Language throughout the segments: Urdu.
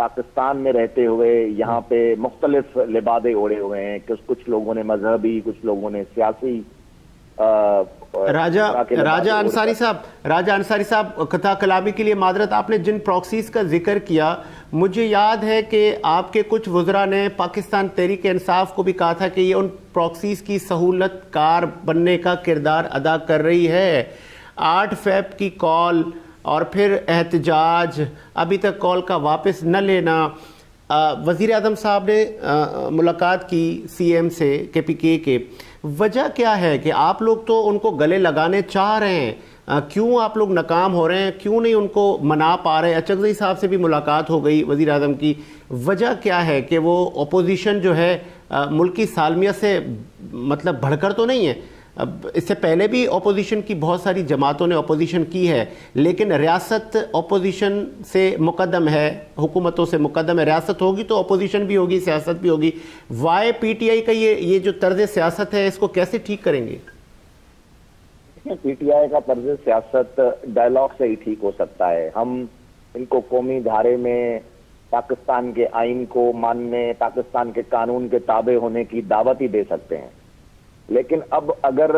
پاکستان میں رہتے ہوئے یہاں پہ مختلف لبادے اوڑے ہوئے ہیں، کچھ لوگوں نے مذہبی، کچھ لوگوں نے سیاسی راجہ انصاری صاحب قطع کلامی کے لیے معذرت، آپ نے جن پراکسیز کا ذکر کیا مجھے یاد ہے کہ آپ کے کچھ وزراء نے پاکستان تحریک انصاف کو بھی کہا تھا کہ یہ ان پراکسیز کی سہولت کار بننے کا کردار ادا کر رہی ہے۔ 8 فیب کی کال اور پھر احتجاج، ابھی تک کال کا واپس نہ لینا۔ وزیر اعظم صاحب نے ملاقات کی سی ایم سے KPK کے، وجہ کیا ہے کہ آپ لوگ تو ان کو گلے لگانے چاہ رہے ہیں، کیوں آپ لوگ ناکام ہو رہے ہیں، کیوں نہیں ان کو منا پا رہے؟ اچکزئی صاحب سے بھی ملاقات ہو گئی وزیر اعظم کی، وجہ کیا ہے کہ وہ اپوزیشن جو ہے ملکی سالمیت سے مطلب بڑھ کر تو نہیں ہے؟ اس سے پہلے بھی اپوزیشن کی بہت ساری جماعتوں نے اپوزیشن کی ہے، لیکن ریاست اپوزیشن سے مقدم ہے، حکومتوں سے مقدم ہے۔ ریاست ہوگی تو اپوزیشن بھی ہوگی، سیاست بھی ہوگی۔ وائی PTI کا یہ جو طرز سیاست ہے اس کو کیسے ٹھیک کریں گے؟ PTI کا طرز سیاست ڈائلاگ سے ہی ٹھیک ہو سکتا ہے۔ ہم ان کو قومی دھارے میں پاکستان کے آئین کو ماننے، پاکستان کے قانون کے تابع ہونے کی دعوت ہی دے سکتے ہیں، لیکن اب اگر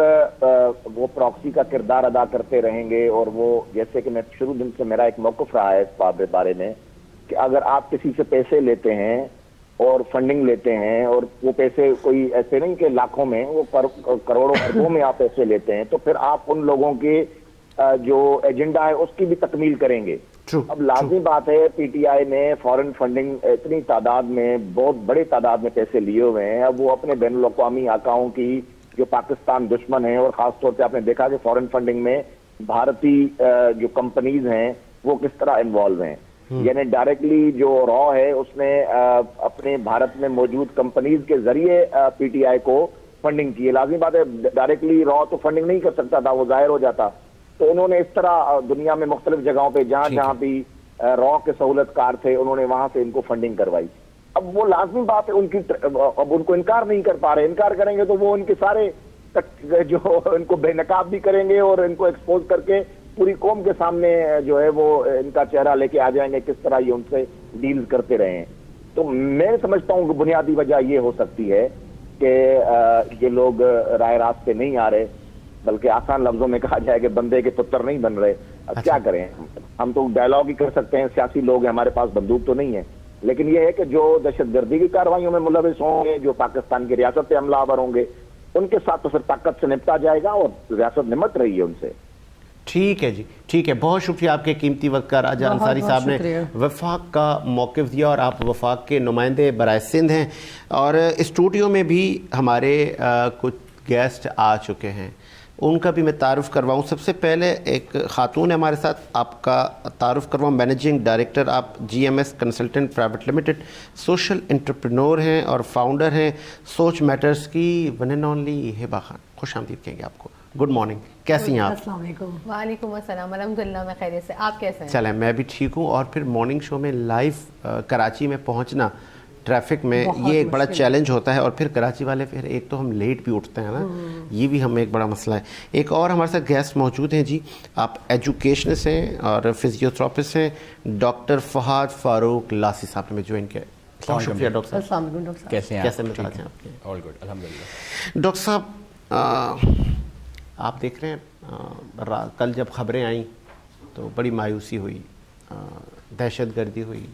وہ پراکسی کا کردار ادا کرتے رہیں گے، اور وہ جیسے کہ میں شروع دن سے میرا ایک موقف رہا ہے اس بارے میں کہ اگر آپ کسی سے پیسے لیتے ہیں اور فنڈنگ لیتے ہیں، اور وہ پیسے کوئی ایسے نہیں کہ لاکھوں میں، وہ کروڑوں اربوں میں آپ پیسے لیتے ہیں، تو پھر آپ ان لوگوں کے جو ایجنڈا ہے اس کی بھی تکمیل کریں گے۔ اب لازمی بات ہے PTI نے فارن فنڈنگ اتنی تعداد میں، بہت بڑی تعداد میں پیسے لیے ہوئے ہیں، اب وہ اپنے بین الاقوامی آقاؤں کی جو پاکستان دشمن ہیں، اور خاص طور پہ آپ نے دیکھا کہ فارن فنڈنگ میں بھارتی جو کمپنیز ہیں وہ کس طرح انوالو ہیں، یعنی ڈائریکٹلی جو را ہے اس نے اپنے بھارت میں موجود کمپنیز کے ذریعے PTI کو فنڈنگ کی ہے۔ لازمی بات ہے ڈائریکٹلی را تو فنڈنگ نہیں کر سکتا تھا، وہ ظاہر ہو جاتا، تو انہوں نے اس طرح دنیا میں مختلف جگہوں پہ جہاں بھی را کے سہولت کار تھے انہوں نے وہاں سے ان کو فنڈنگ کروائی۔ اب وہ لازمی بات ہے ان کی، اب ان کو انکار نہیں کر پا رہے، انکار کریں گے تو وہ ان کے سارے جو ان کو بے نقاب بھی کریں گے، اور ان کو ایکسپوز کر کے پوری قوم کے سامنے جو ہے وہ ان کا چہرہ لے کے آ جائیں گے کس طرح یہ ان سے ڈیل کرتے رہے ہیں۔ تو میں سمجھتا ہوں کہ بنیادی وجہ یہ ہو سکتی ہے کہ یہ لوگ رائے راست پہ نہیں آ رہے، بلکہ آسان لفظوں میں کہا جائے کہ بندے کے پتر نہیں بن رہے۔ اب کیا کریں، ہم تو ڈائلاگ ہی کر سکتے ہیں، سیاسی لوگ ہیں، ہمارے پاس بندوق تو نہیں ہے، لیکن یہ ہے کہ جو دہشت گردی کی کارروائیوں میں ملوث ہوں گے، جو پاکستان کی ریاست پہ حملہ آور ہوں گے، ان کے ساتھ تو پھر طاقت سے نپٹا جائے گا، اور ریاست نمٹ رہی ہے ان سے۔ ٹھیک ہے جی، ٹھیک ہے، بہت شکریہ آپ کے قیمتی وقت کا۔ راجہ انصاری صاحب نے وفاق کا موقف دیا، اور آپ وفاق کے نمائندے برائے سندھ ہیں، اور اسٹوڈیو میں بھی ہمارے کچھ گیسٹ آ چکے ہیں، ان کا بھی میں تعارف کرواؤں۔ سب سے پہلے ایک خاتون ہے ہمارے ساتھ، آپ کا تعارف کرواؤں۔ مینیجنگ ڈائریکٹر آپ GMS consultant private limited, social entrepreneur ہیں اور فاؤنڈر ہیں سوچ میٹرز کی، ون اینڈ اونلی ہبہ خان، خوش آمدید کہیں گے آپ کو۔ گڈ مارننگ، کیسی ہیں آپ؟ السلام علیکم۔ وعلیکم السلام، الحمدللہ میں خیریت سے، آپ کیسے ہیں؟ چلیں میں بھی ٹھیک ہوں، اور پھر مارننگ شو میں لائیو کراچی میں پہنچنا ٹریفک میں یہ ایک بڑا چیلنج ہوتا ہے، اور پھر کراچی والے پھر ایک تو ہم لیٹ بھی اٹھتے ہیں نا، یہ بھی ہمیں ایک بڑا مسئلہ ہے۔ ایک اور ہمارے ساتھ گیسٹ موجود ہیں جی، آپ ایجوکیشنسٹ ہیں اور فزیوتھراپسٹ ہیں، ڈاکٹر فہد فاروق لاسی صاحب نے جوائن کیا۔ بہت شکریہ ڈاکٹر صاحب۔ السلام علیکم ڈاکٹر صاحب، کیسے ہیں آپ؟ آل گڈ الحمدللہ۔ ڈاکٹر صاحب آپ دیکھ رہے ہیں کل جب خبریں آئیں تو بڑی مایوسی ہوئی، دہشت گردی ہوئی،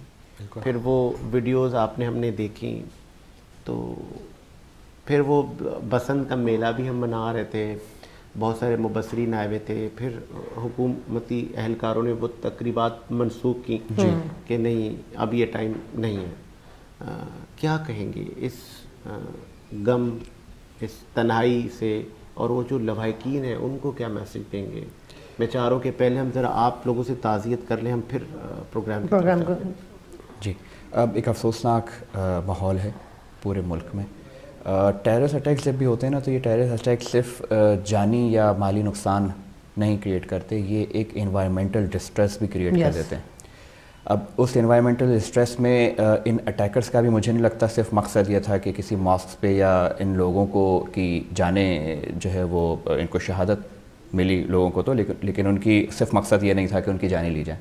پھر وہ ویڈیوز آپ نے ہم نے دیکھی، تو پھر وہ بسنت کا میلہ بھی ہم منا رہے تھے، بہت سارے مبصرین آئے ہوئے تھے، پھر حکومتی اہلکاروں نے وہ تقریبات منسوخ کی کہ نہیں اب یہ ٹائم نہیں ہے۔ کیا کہیں گے اس غم، اس تنہائی سے، اور وہ جو لواحقین ہیں ان کو کیا میسج دیں گے؟ میں چاہ رہا ہوں کہ پہلے ہم ذرا آپ لوگوں سے تعزیت کر لیں، ہم پھر پروگرام کو جی۔ اب ایک افسوسناک ماحول ہے پورے ملک میں۔ ٹیررس اٹیکس جب بھی ہوتے ہیں نا، تو یہ ٹیررس اٹیک صرف جانی یا مالی نقصان نہیں کریٹ کرتے، یہ ایک انوائرمنٹل ڈسٹریس بھی کریٹ کر دیتے ہیں۔ اب اس انوائرمنٹل ڈسٹریس میں ان اٹیکرز کا بھی مجھے نہیں لگتا صرف مقصد یہ تھا کہ کسی ماسک پہ یا ان لوگوں کو کی جانیں جو ہے وہ ان کو شہادت ملی لوگوں کو، تو لیکن ان کی صرف مقصد یہ نہیں تھا کہ ان کی جانیں لی جائیں۔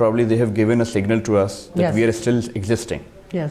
probably they have given a signal to us that Yes. we are still existing. Yes.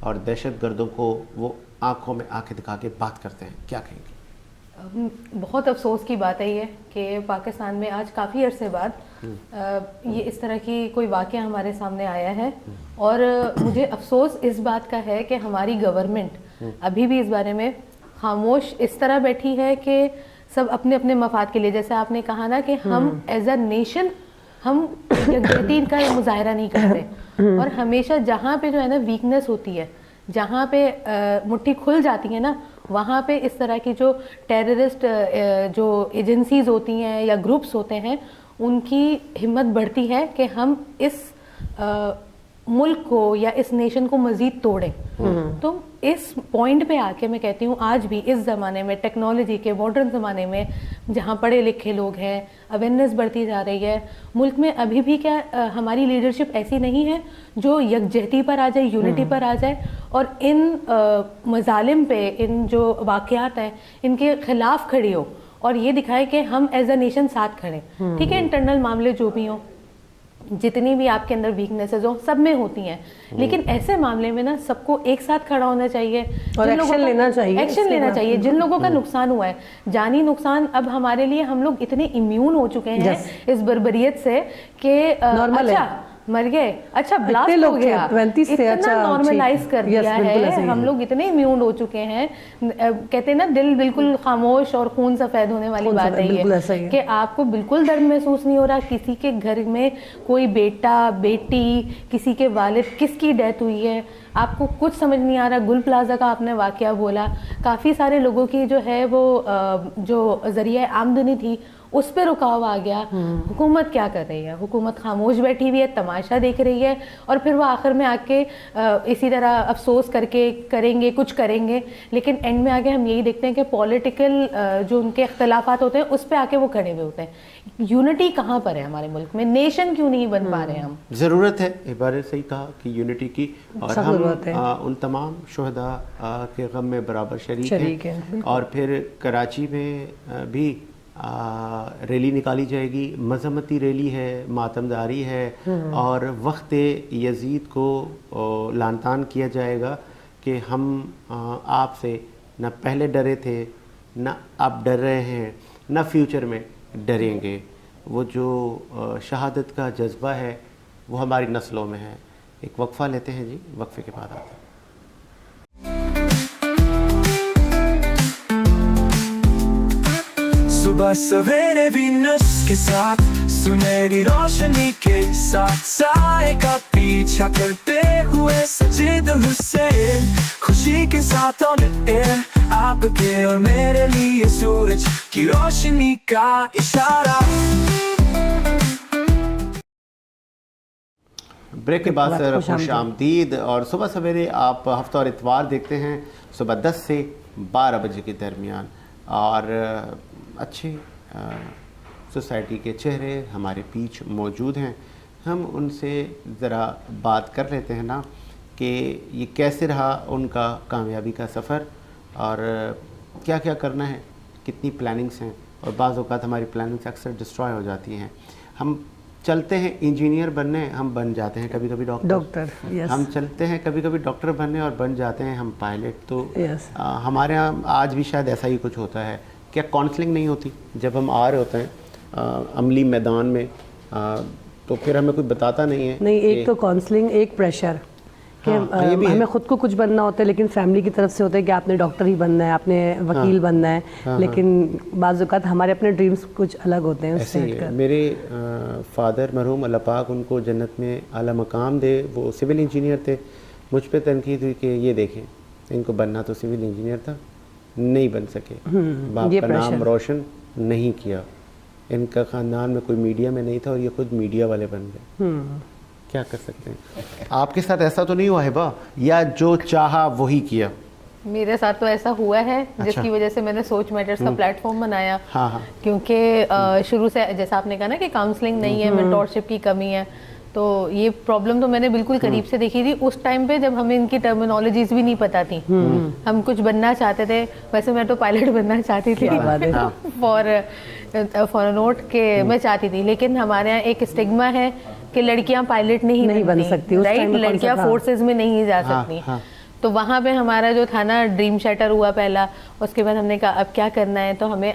اور دہشت گردوں کو وہ آنکھوں میں آنکھیں دکھا کے بات کرتے ہیں, کیا کہیں گے؟ بہت افسوس کی بات ہے یہ کہ پاکستان میں آج کافی عرصے بعد یہ اس طرح کی کوئی واقعہ ہمارے سامنے آیا ہے, اور مجھے افسوس اس بات کا ہے کہ ہماری گورنمنٹ ابھی بھی اس بارے میں خاموش اس طرح بیٹھی ہے کہ سب اپنے اپنے مفاد کے لیے, جیسے آپ نے کہا نا کہ ہم ایز اے نیشن ہم یکجہتی کا مظاہرہ نہیں کرتے, اور ہمیشہ جہاں پہ جو ہے نا ویکنیس ہوتی ہے, جہاں پہ مٹھی کھل جاتی ہے نا, وہاں پہ اس طرح کی جو ٹیررسٹ جو ایجنسیز ہوتی ہیں یا گروپس ہوتے ہیں ان کی ہمت بڑھتی ہے کہ ہم اس ملک کو یا اس نیشن کو مزید توڑیں. تو اس پوائنٹ پہ آ کے میں کہتی ہوں آج بھی اس زمانے میں, ٹیکنالوجی کے ماڈرن زمانے میں, جہاں پڑھے لکھے لوگ ہیں, اویئرنیس بڑھتی جا رہی ہے, ملک میں ابھی بھی کیا ہماری لیڈرشپ ایسی نہیں ہے جو یکجہتی پر آ جائے, یونٹی پر آ جائے اور ان مظالم پہ, ان جو واقعات ہیں ان کے خلاف کھڑی ہو اور یہ دکھائے کہ ہم ایز اے نیشن ساتھ کھڑے. ٹھیک ہے, انٹرنل معاملے جو بھی ہوں, جتنی بھی آپ کے اندر ویکنیسز ہوں سب میں ہوتی ہیں, لیکن ایسے معاملے میں نا سب کو ایک ساتھ کھڑا ہونا چاہیے اور ایکشن لینا چاہیے. جن لوگوں کا نقصان ہوا ہے, جانی نقصان, اب ہمارے لیے ہم لوگ اتنے امیون ہو چکے ہیں اس بربریت سے کہ اچھا مر گئے, اچھا بلاسٹ ہو گیا, اتنا نارملائز کر دیا ہے, ہم لوگ اتنے امیون ہو چکے ہیں. کہتے ہیں نا دل بالکل خاموش اور خون سفید ہونے والی بات ہے یہ کہ آپ کو بالکل درد محسوس نہیں ہو رہا. کسی کے گھر میں کوئی بیٹا بیٹی, کسی کے والد کس کی ڈیتھ ہوئی ہے, آپ کو کچھ سمجھ نہیں آ رہا. گل پلازا کا آپ نے واقعہ بولا, کافی سارے لوگوں کی جو ہے وہ جو ذریعہ آمدنی تھی اس پہ رکاو آ گیا. حکومت کیا کر رہی ہے؟ حکومت خاموش بیٹھی ہوئی ہے, تماشا دیکھ رہی ہے, اور پھر وہ آخر میں آ کے اسی طرح افسوس کر کے کریں گے, کچھ کریں گے, لیکن اینڈ میں آ کے ہم یہی دیکھتے ہیں کہ پولیٹیکل جو ان کے اختلافات ہوتے ہیں اس پہ آ کے وہ کھڑے ہوئے ہوتے ہیں. یونٹی کہاں پر ہے ہمارے ملک میں؟ نیشن کیوں نہیں بن پا رہے ہم؟ ضرورت ہے, عبارت صحیح کہا کہ یونٹی کی, اور ہم ان تمام شہداء کے غم میں برابر شریک ہیں. اور پھر کراچی میں بھی ریلی نکالی جائے گی, مذمتی ریلی ہے, ماتمداری ہے, اور وقت یزید کو لعن طعن کیا جائے گا کہ ہم آپ سے نہ پہلے ڈرے تھے, نہ اب ڈر رہے ہیں, نہ فیوچر میں ڈریں گے. وہ جو شہادت کا جذبہ ہے وہ ہماری نسلوں میں ہے. ایک وقفہ لیتے ہیں جی, وقفے کے بعد آتے ہیں. صبح سویرے بھی نس کے ساتھ, سنہری روشنی کے ساتھ, سائے کا پیچھا کرتے ہوئے سجید حسین, خوشی کے ساتھ آن ایئر آپ کے اور میرے لیے سورج کی روشنی کا اشارہ. بریک کے بعد سر خوش آمدید. اور صبح سویرے آپ ہفتہ اور اتوار دیکھتے ہیں صبح 10 سے 12 بجے کے درمیان, اور اچھے سوسائٹی کے چہرے ہمارے بیچ موجود ہیں. ہم ان سے ذرا بات کر لیتے ہیں نا کہ یہ کیسے رہا ان کا کامیابی کا سفر, اور کیا کیا کرنا ہے, کتنی پلاننگس ہیں, اور بعض اوقات ہماری پلاننگس اکثر ڈسٹرائے ہو جاتی ہیں. ہم چلتے ہیں انجینئر بننے, ہم بن جاتے ہیں کبھی کبھی ڈاکٹر. ہم چلتے ہیں کبھی کبھی ڈاکٹر بننے اور بن جاتے ہیں ہم پائلٹ. تو ہمارے ہاں آج بھی شاید ایسا ہی کچھ ہوتا ہے. کیا کاؤنسلنگ نہیں ہوتی جب ہم آ رہے ہوتے ہیں عملی میدان میں, تو پھر ہمیں کوئی بتاتا نہیں ہے؟ نہیں, ایک تو کاؤنسلنگ, ایک پریشر کہ ہمیں خود کو کچھ بننا ہوتا ہے, لیکن فیملی کی طرف سے ہوتا ہے کہ آپ نے ڈاکٹر ہی بننا ہے, آپ نے وکیل بننا ہے, لیکن بعض اوقات ہمارے اپنے ڈریمز کچھ الگ ہوتے ہیں. ایسے ہی میرے فادر مرحوم اللہ پاک ان کو جنت میں اعلیٰ مقام دے, وہ سول انجینئر تھے. مجھ پہ تنقید ہوئی کہ یہ دیکھیں ان کو بننا تو سول انجینئر تھا, نہیں بن سکے, باپ کا نام روشن نہیں کیا, ان کا خاندان میں کوئی میڈیا میں نہیں تھا اور یہ خود میڈیا والے بن گئے. کیا کر سکتے ہیں؟ آپ کے ساتھ ایسا تو نہیں ہوا ہے با, یا جو چاہا وہی کیا؟ میرے ساتھ تو ایسا ہوا ہے جس کی وجہ سے میں نے سوچ میٹرز کا پلیٹ فارم بنایا, کیونکہ شروع سے جیسا آپ نے کہا نا کہ کاؤنسلنگ نہیں ہے, مینٹورشپ کی کمی ہے, تو یہ پرابلم تو میں نے بالکل قریب سے دیکھی تھی اس ٹائم پہ جب ہمیں ان کی ٹرمینالوجیز بھی نہیں پتہ تھی. ہم کچھ بننا چاہتے تھے, ویسے میں تو پائلٹ بننا چاہتی تھی فار نوٹ کہ میں چاہتی تھی, لیکن ہمارے یہاں ایک اسٹگما ہے کہ لڑکیاں پائلٹ نہیں بن سکتی, رائٹ, لڑکیاں فورسز میں نہیں جا سکتی. تو وہاں پہ ہمارا جو تھا نا ڈریم شیٹر ہوا پہلا. اس کے بعد ہم نے کہا اب کیا کرنا ہے, تو ہمیں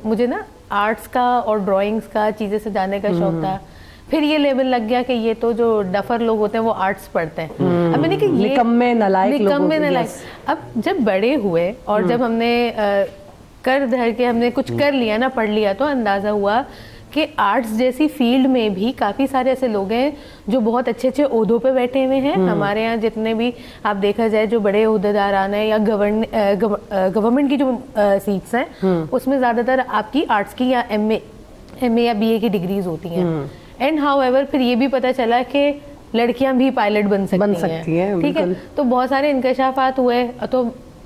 مجھے نا آرٹس کا اور ڈرائنگس کا چیزیں سجانے کا شوق تھا. پھر یہ لیبل لگ گیا کہ یہ تو جو ڈفر لوگ ہوتے ہیں وہ آرٹس پڑھتے ہیں. اب میں نے کہ یہ نکمے نالائق. اب جب بڑے ہوئے اور جب ہم نے کر دھر کے ہم نے کچھ کر لیا نا, پڑھ لیا, تو اندازہ ہوا کہ آرٹس جیسی فیلڈ میں بھی کافی سارے ایسے لوگ ہیں جو بہت اچھے اچھے عہدوں پہ بیٹھے ہوئے ہیں. ہمارے یہاں جتنے بھی آپ دیکھا جائے جو بڑے عہدیداران ہیں یا گورنمنٹ کی جو سیٹس ہیں اس میں زیادہ تر آپ کی آرٹس کی یا ایم اے یا بی اے کی ڈگریز ہوتی ہیں. اینڈ ہاؤ ایور پھر یہ بھی پتہ چلا کہ لڑکیاں بھی پائلٹ بن سکتی ہیں. ٹھیک ہے, تو بہت سارے انکشافات ہوئے. تو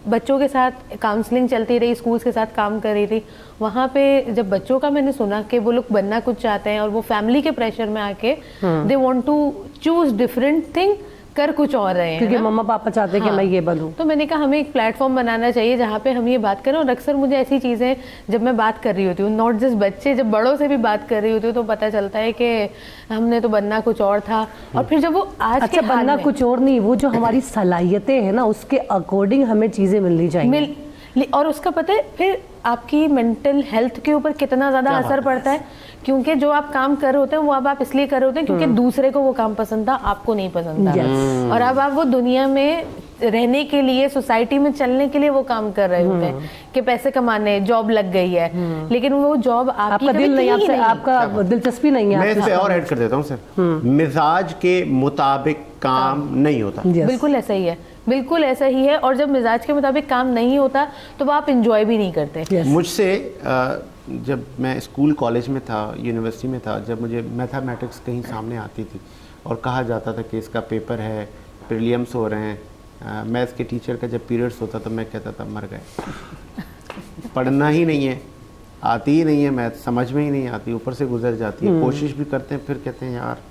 بچوں کے ساتھ کاؤنسلنگ چلتی رہی, اسکولس کے ساتھ کام کر رہی تھی. وہاں پہ جب بچوں کا میں نے سنا کہ وہ لوگ بننا کچھ چاہتے ہیں اور وہ فیملی کے پریشر میں آ کے they want to choose different thing, کر کچھ اور رہے ہیں کیونکہ مما پاپا چاہتے ہیں کہ میں یہ بنوں. تو میں نے کہا ہمیں ایک پلیٹ فارم بنانا چاہیے جہاں پہ ہم یہ بات کریں. اور اکثر مجھے ایسی چیزیں جب میں بات کر رہی ہوتی ہوں, ناٹ جسٹ بچے, جب بڑوں سے بھی بات کر رہی ہوتی ہوں, تو پتہ چلتا ہے کہ ہم نے تو بننا کچھ اور تھا. اور پھر جب وہ آج کے بننا کچھ اور نہیں, وہ جو ہماری صلاحیتیں ہیں نا اس کے اکارڈنگ ہمیں چیزیں ملنی چاہیے. اور اس کا پتہ ہے پھر آپ کی مینٹل ہیلتھ کے اوپر کتنا زیادہ اثر پڑتا ہے. کیونکہ جو آپ کام کر رہے ہوتے ہیں وہ اب آپ اس لیے کر رہے ہوتے ہیں کیونکہ دوسرے کو وہ کام پسند تھا, آپ کو نہیں پسند تھا. اور اب آپ وہ دنیا میں رہنے کے لیے, سوسائٹی میں چلنے کے لیے وہ کام کر رہے ہوتے ہیں کہ پیسے کمانے, جاب لگ گئی ہے, لیکن وہ جاب آپ کا دل نہیں, آپ کا دلچسپی نہیں ہے. میں اس پہ اور ایڈ کر دیتا ہوں سر, مزاج کے مطابق کام نہیں ہوتا. بالکل ایسا ہی ہے, بالکل ایسا ہی ہے. اور جب مزاج کے مطابق کام نہیں ہوتا تو وہ آپ انجوائے بھی نہیں کرتے. مجھ سے جب میں اسکول کالج میں تھا, یونیورسٹی میں تھا, جب مجھے میتھمیٹکس کہیں سامنے آتی تھی اور کہا جاتا تھا کہ اس کا پیپر ہے, پریلیمس ہو رہے ہیں, میتھس کے ٹیچر کا جب پیریڈس ہوتا تو میں کہتا تھا مر گئے, پڑھنا ہی نہیں ہے, آتی ہی نہیں ہے میتھ, سمجھ میں ہی نہیں آتی, اوپر سے گزر جاتی ہے. کوشش بھی کرتے ہیں, پھر کہتے ہیں یار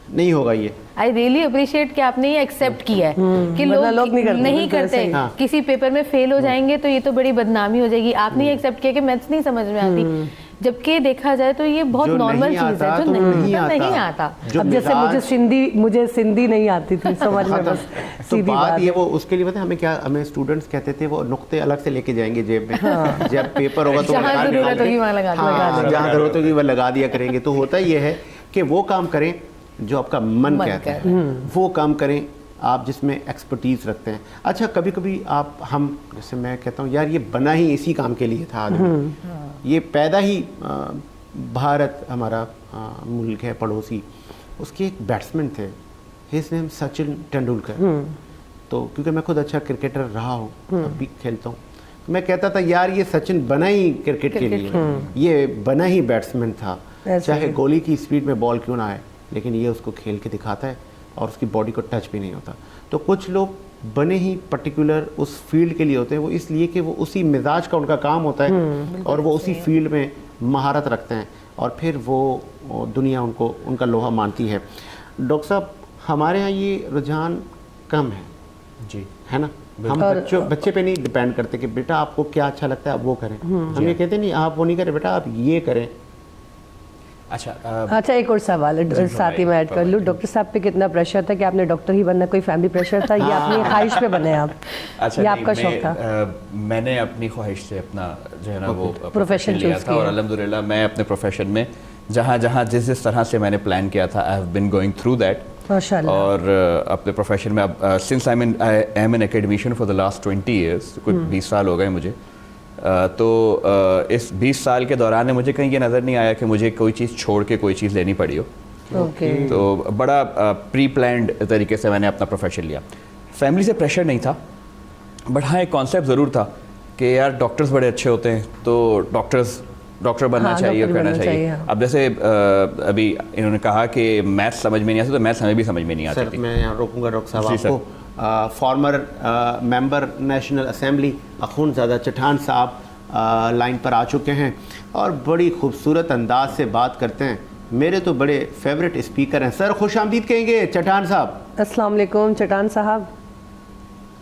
نہیں ہوگا یہ. آئی ریئلی اپریشیٹ کہ آپ نے یہ ایکسیپٹ کیا ہے کہ لوگ نہیں کرتے, کسی پیپر میں فیل ہو جائیں گے تو یہ تو بڑی بدنامی ہو جائے گی. آپ نے یہ ایکسیپٹ کیا کہ میتھس نہیں سمجھ میں آتی, جبکہ دیکھا جائے تو یہ بہت نارمل چیز ہے جو نہیں آتا. اب جیسے مجھے سندھی نہیں آتی تھی, سمجھ میں بس تو بات یہ, وہ اس کے لیے پتہ ہے ہمیں کیا, ہمیں اسٹوڈنٹس کہتے تھے وہ نقطے الگ سے لے کے جائیں گے جیب میں, جب پیپر ہوگا تو جہاں ضرورت ہوگی وہاں لگا دیا کریں گے. تو ہوتا یہ ہے کہ وہ کام کریں جو آپ کا من کہتا ہے, وہ کام کریں آپ جس میں ایکسپرٹیز رکھتے ہیں. اچھا کبھی کبھی ہم جیسے میں کہتا ہوں یار یہ بنا ہی اسی کام کے لیے تھا آدمی, یہ پیدا ہی, بھارت ہمارا ملک ہے پڑوسی, اس کے ایک بیٹسمین تھے, ہز نیم سچن ٹینڈولکر. تو کیونکہ میں خود اچھا کرکٹر رہا ہوں, اب بھی کھیلتا ہوں, تو میں کہتا تھا یار یہ سچن بنا ہی کرکٹ کے لیے, یہ بنا ہی بیٹسمین تھا, چاہے گولی کی اسپیڈ میں بال کیوں نہ آئے, لیکن یہ اس کو کھیل کے دکھاتا ہے اور اس کی باڈی کو ٹچ بھی نہیں ہوتا. تو کچھ لوگ بنے ہی پرٹیکولر اس فیلڈ کے لیے ہوتے ہیں, وہ اس لیے کہ وہ اسی مزاج کا ان کا کام ہوتا ہے اور وہ اسی فیلڈ میں مہارت رکھتے ہیں, اور پھر وہ دنیا ان کا لوہا مانتی ہے. ڈاکٹر صاحب ہمارے ہاں یہ رجحان کم ہے جی, ہے نا, ہم بچے پہ نہیں ڈپینڈ کرتے کہ بیٹا آپ کو کیا اچھا لگتا ہے آپ وہ کریں. ہم یہ کہتے نہیں آپ وہ نہیں کریں, بیٹا آپ یہ کریں. اچھا ایک اور سوال ہے ساتھ ہی میں ایڈ کر لوں, ڈاکٹر صاحب پہ کتنا پریشر تھا کہ آپ نے ڈاکٹر ہی بننا, کوئی فیملی پریشر تھا یا اپنی خواہش پہ بنے آپ, یا آپ کا شوق تھا؟ میں نے اپنی خواہش سے اپنا جو ہے نا وہ پروفیشن لیا تھا, اور الحمدللہ میں اپنے پروفیشن میں جہاں جس طرح سے میں نے پلان کیا تھا, I have been going through that. اور اپنے پروفیشن میں اب since I am an academician for the last 20 years, کچھ 20 سال ہو گئے مجھے. تو اس 20 سال کے دوران مجھے کہیں یہ نظر نہیں آیا کہ مجھے کوئی چیز چھوڑ کے کوئی چیز لینی پڑی ہو. تو بڑا پری پلانڈ طریقے سے میں نے اپنا پروفیشن لیا. فیملی سے پریشر نہیں تھا, بٹ ہاں ایک کانسیپٹ ضرور تھا کہ یار ڈاکٹرز بڑے اچھے ہوتے ہیں, تو ڈاکٹر بننا چاہیے اور کرنا چاہیے. اب جیسے ابھی انہوں نے کہا کہ میتھس سمجھ میں نہیں آتی, تو میتھس ہمیں بھی سمجھ میں نہیں آتی تھی. میں یہاں روکوں گا ڈاکٹر صاحب آپ کو. فارمر ممبر نیشنل اسمبلی اخونزادہ چٹھان صاحب لائن پر آ چکے ہیں اور بڑی خوبصورت انداز سے بات کرتے ہیں. میرے تو بڑے فیوریٹ اسپیکر ہیں. سر خوش آمدید کہیں گے چٹھان صاحب. السلام علیکم چٹھان صاحب.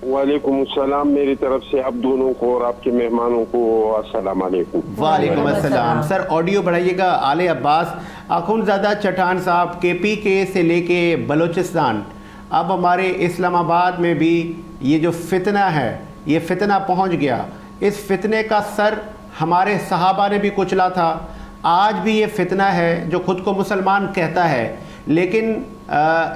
وعلیکم السلام, میری طرف سے آپ دونوں کو اور آپ کے مہمانوں کو السلام علیکم. وعلیکم السلام. سر آڈیو بڑھائیے گا. آل عباس اخونزادہ چٹھان صاحب KPK سے لے کے بلوچستان, اب ہمارے اسلام آباد میں بھی یہ جو فتنہ ہے یہ فتنہ پہنچ گیا, اس فتنے کا سر ہمارے صحابہ نے بھی کچلا تھا, آج بھی یہ فتنہ ہے جو خود کو مسلمان کہتا ہے لیکن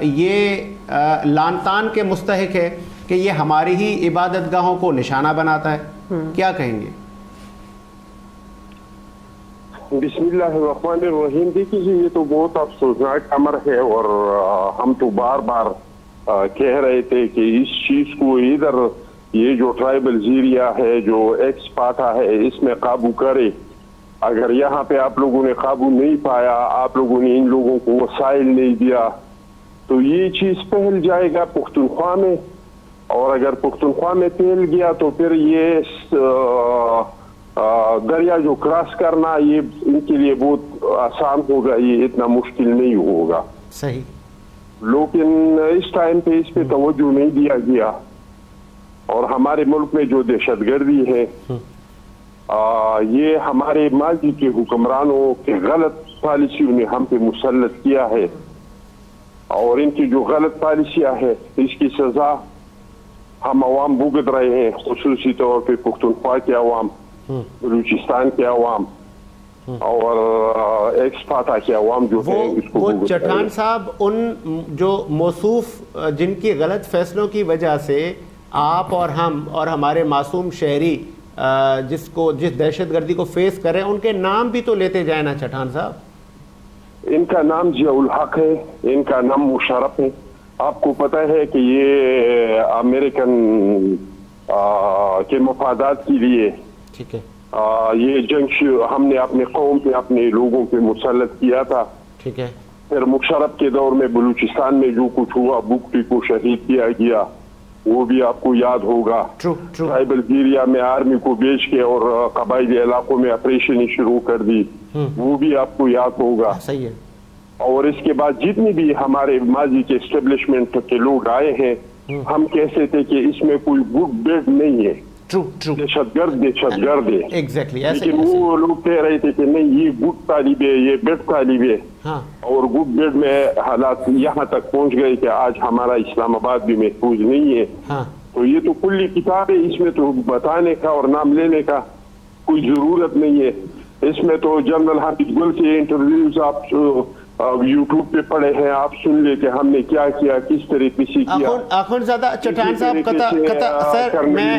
یہ لان تان کے مستحق ہے کہ یہ ہماری ہی عبادت گاہوں کو نشانہ بناتا ہے. کیا کہیں گے؟ بسم اللہ الرحمن الرحیم. دیکھیے یہ تو بہت افسوسناک امر ہے, اور ہم تو بار بار کہہ رہے تھے کہ اس چیز کو ادھر یہ جو ٹرائبل ایریا ہے, جو ایکس پاٹا ہے, اس میں قابو کرے. اگر یہاں پہ آپ لوگوں نے قابو نہیں پایا, آپ لوگوں نے ان لوگوں کو وسائل نہیں دیا, تو یہ چیز پھیل جائے گا پختونخوا میں, اور اگر پختونخوا میں پھیل گیا تو پھر یہ دریا جو کراس کرنا یہ ان کے لیے بہت آسان ہوگا, یہ اتنا مشکل نہیں ہوگا. صحیح. لیکن اس ٹائم پہ اس پہ توجہ نہیں دیا گیا, اور ہمارے ملک میں جو دہشت گردی ہے یہ ہمارے ماضی کے حکمرانوں کے غلط پالیسیوں نے ہم پہ مسلط کیا ہے, اور ان کی جو غلط پالیسیاں ہے اس کی سزا ہم عوام بھگت رہے ہیں, خصوصی طور پہ پختونخوا کے عوام, بلوچستان کے عوام اور ایکس پاٹا کے عوام جو ہے اس کو وہ چٹھان صاحب ان جو موصوف جن کی غلط فیصلوں کی وجہ سے آپ اور ہم اور ہمارے معصوم شہری جس دہشت گردی کو فیس کریں, ان کے نام بھی تو لیتے جائیں نا چٹھان صاحب. ان کا نام ضیاء الحق ہے, ان کا نام مشرف ہے. آپ کو پتہ ہے کہ یہ امریکن کے مفادات کے لیے ٹھیک ہے یہ جنگ ہم نے اپنے قوم پہ اپنے لوگوں پہ مسلط کیا تھا. ٹھیک ہے. پھر مشرف کے دور میں بلوچستان میں جو کچھ ہوا, بگٹی کو شہید کیا گیا, وہ بھی آپ کو یاد ہوگا. ٹرائبل ایریا میں آرمی کو بیچ کے اور قبائلی علاقوں میں آپریشن شروع کر دی, وہ بھی آپ کو یاد ہوگا. صحیح ہے. اور اس کے بعد جتنی بھی ہمارے ماضی کے اسٹیبلشمنٹ کے لوگ آئے ہیں, ہم کہتے تھے کہ اس میں کوئی گڈ بیڈ نہیں ہے, دہشت گرد ہے. لیکن وہ لوگ کہہ رہے تھے کہ نہیں یہ گڈ طالب ہے, یہ بیڈ طالب ہے, اور گڈ بیڈ میں حالات یہاں تک پہنچ گئے کہ آج ہمارا اسلام آباد بھی محفوظ نہیں ہے. تو یہ تو کلی کتاب ہے, اس میں تو بتانے کا اور نام لینے کا کوئی ضرورت نہیں ہے. اس میں تو جنرل حافظ گل کے انٹرویوز آپ یوٹیوب پہ پڑے ہیں, آپ سن لے کہ ہم نے کیا کیا, کس طریقے سے کیا. آخر زیادہ چٹھان صاحب سر میں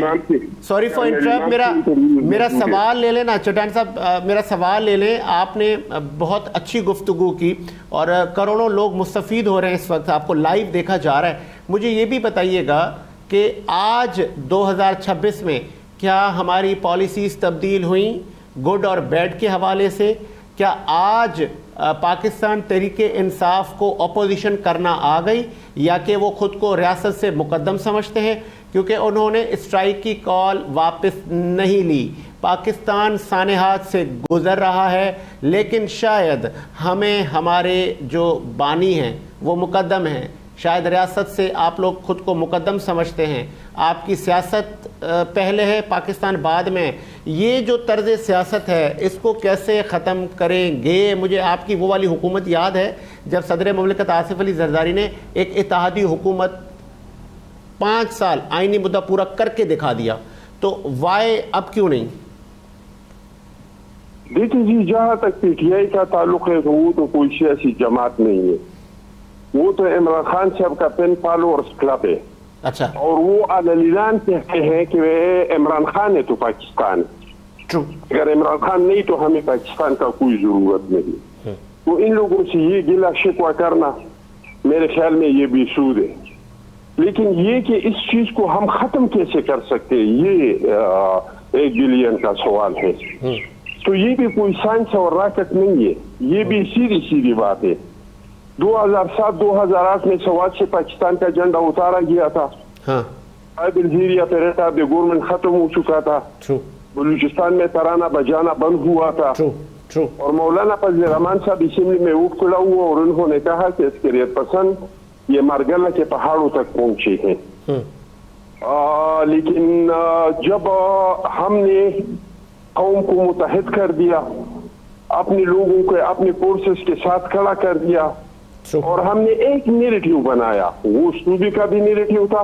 سوری فار انٹرپٹ, میرا سوال لے لینا چٹھان صاحب, میرا سوال لے لیں. آپ نے بہت اچھی گفتگو کی اور کروڑوں لوگ مستفید ہو رہے ہیں اس وقت, آپ کو لائیو دیکھا جا رہا ہے. مجھے یہ بھی بتائیے گا کہ آج 2026 میں کیا ہماری پالیسیز تبدیل ہوئیں گڈ اور بیڈ کے حوالے سے؟ کیا آج پاکستان تحریک انصاف کو اپوزیشن کرنا آ گئی, یا کہ وہ خود کو ریاست سے مقدم سمجھتے ہیں کیونکہ انہوں نے اسٹرائک کی کال واپس نہیں لی؟ پاکستان سانحات سے گزر رہا ہے, لیکن شاید ہمیں ہمارے جو بانی ہیں وہ مقدم ہیں, شاید ریاست سے آپ لوگ خود کو مقدم سمجھتے ہیں. آپ کی سیاست پہلے ہے, پاکستان بعد میں. یہ جو طرز سیاست ہے اس کو کیسے ختم کریں گے؟ مجھے آپ کی وہ والی حکومت یاد ہے جب صدر مملکت آصف علی زرداری نے ایک اتحادی حکومت 5 سال آئینی مدعا پورا کر کے دکھا دیا, تو وائے اب کیوں نہیں؟ دیکھیں جی, جہاں تک پی ٹی آئی کا تعلق ہے وہ تو کوئی سیاسی جماعت نہیں ہے, وہ تو عمران خان صاحب کا پین فالوورز کلب ہے. اچھا. اور وہ اعلان کہتے ہیں کہ عمران خان ہے تو پاکستان ہے, اگر عمران خان نہیں تو ہمیں پاکستان کا کوئی ضرورت نہیں. تو ان لوگوں سے یہ گلہ شکوہ کرنا میرے خیال میں یہ بھی سود ہے. لیکن یہ کہ اس چیز کو ہم ختم کیسے کر سکتے, یہ 1 بلین کا سوال ہے. تو یہ بھی کوئی سائنس اور راکٹ نہیں ہے, یہ بھی سیدھی بات ہے. 2007-2008 میں سوات سے پاکستان کا جھنڈا اتارا گیا تھا, ٹرائبل ایریا پہ رہتا بھی گورنمنٹ ختم ہو چکا تھا, بلوچستان میں ترانہ بجانا بند ہوا تھا, اور مولانا فضل الرحمان صاحب اسمبلی میں اٹھ کھڑا ہوا اور انہوں نے کہا کہ عسکریت پسند یہ مارگلہ کے پہاڑوں تک پہنچے ہیں. لیکن جب ہم نے قوم کو متحد کر دیا, اپنے لوگوں کو اپنے فورسز کے ساتھ کھڑا کر دیا, اور ہم نے ایک نیریٹیو بنایا, وہ صوبے کا بھی نیریٹیو تھا,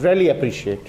Really appreciate,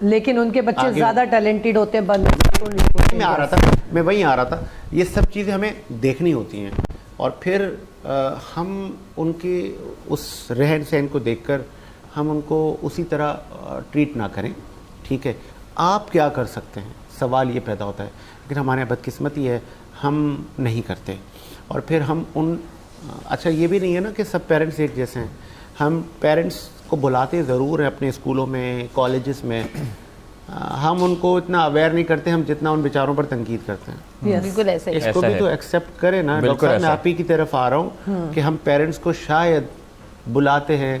لیکن ان کے بچے زیادہ ٹیلنٹڈ ہوتے ہیں میں وہیں آ رہا تھا. یہ سب چیزیں ہمیں دیکھنی ہوتی ہیں اور پھر ہم ان کے اس رہن سہن کو دیکھ کر ہم ان کو اسی طرح ٹریٹ نہ کریں. ٹھیک ہے, آپ کیا کر سکتے ہیں, سوال یہ پیدا ہوتا ہے. لیکن ہمارے بدقسمتی ہے ہم نہیں کرتے. اور پھر ہم اچھا یہ بھی نہیں ہے نا کہ سب پیرنٹس ایک جیسے ہیں. ہم پیرنٹس کو بلاتے ضرور ہیں اپنے اسکولوں میں, کالجز میں, ہم ان کو اتنا اویئر نہیں کرتے ہم جتنا ان بیچاروں پر تنقید کرتے ہیں. بالکل ایسے اس کو بھی تو ایکسیپٹ کریں نا. ڈاکٹر صاحب میں آپ ہی کی طرف آ رہا ہوں کہ ہم پیرنٹس کو شاید بلاتے ہیں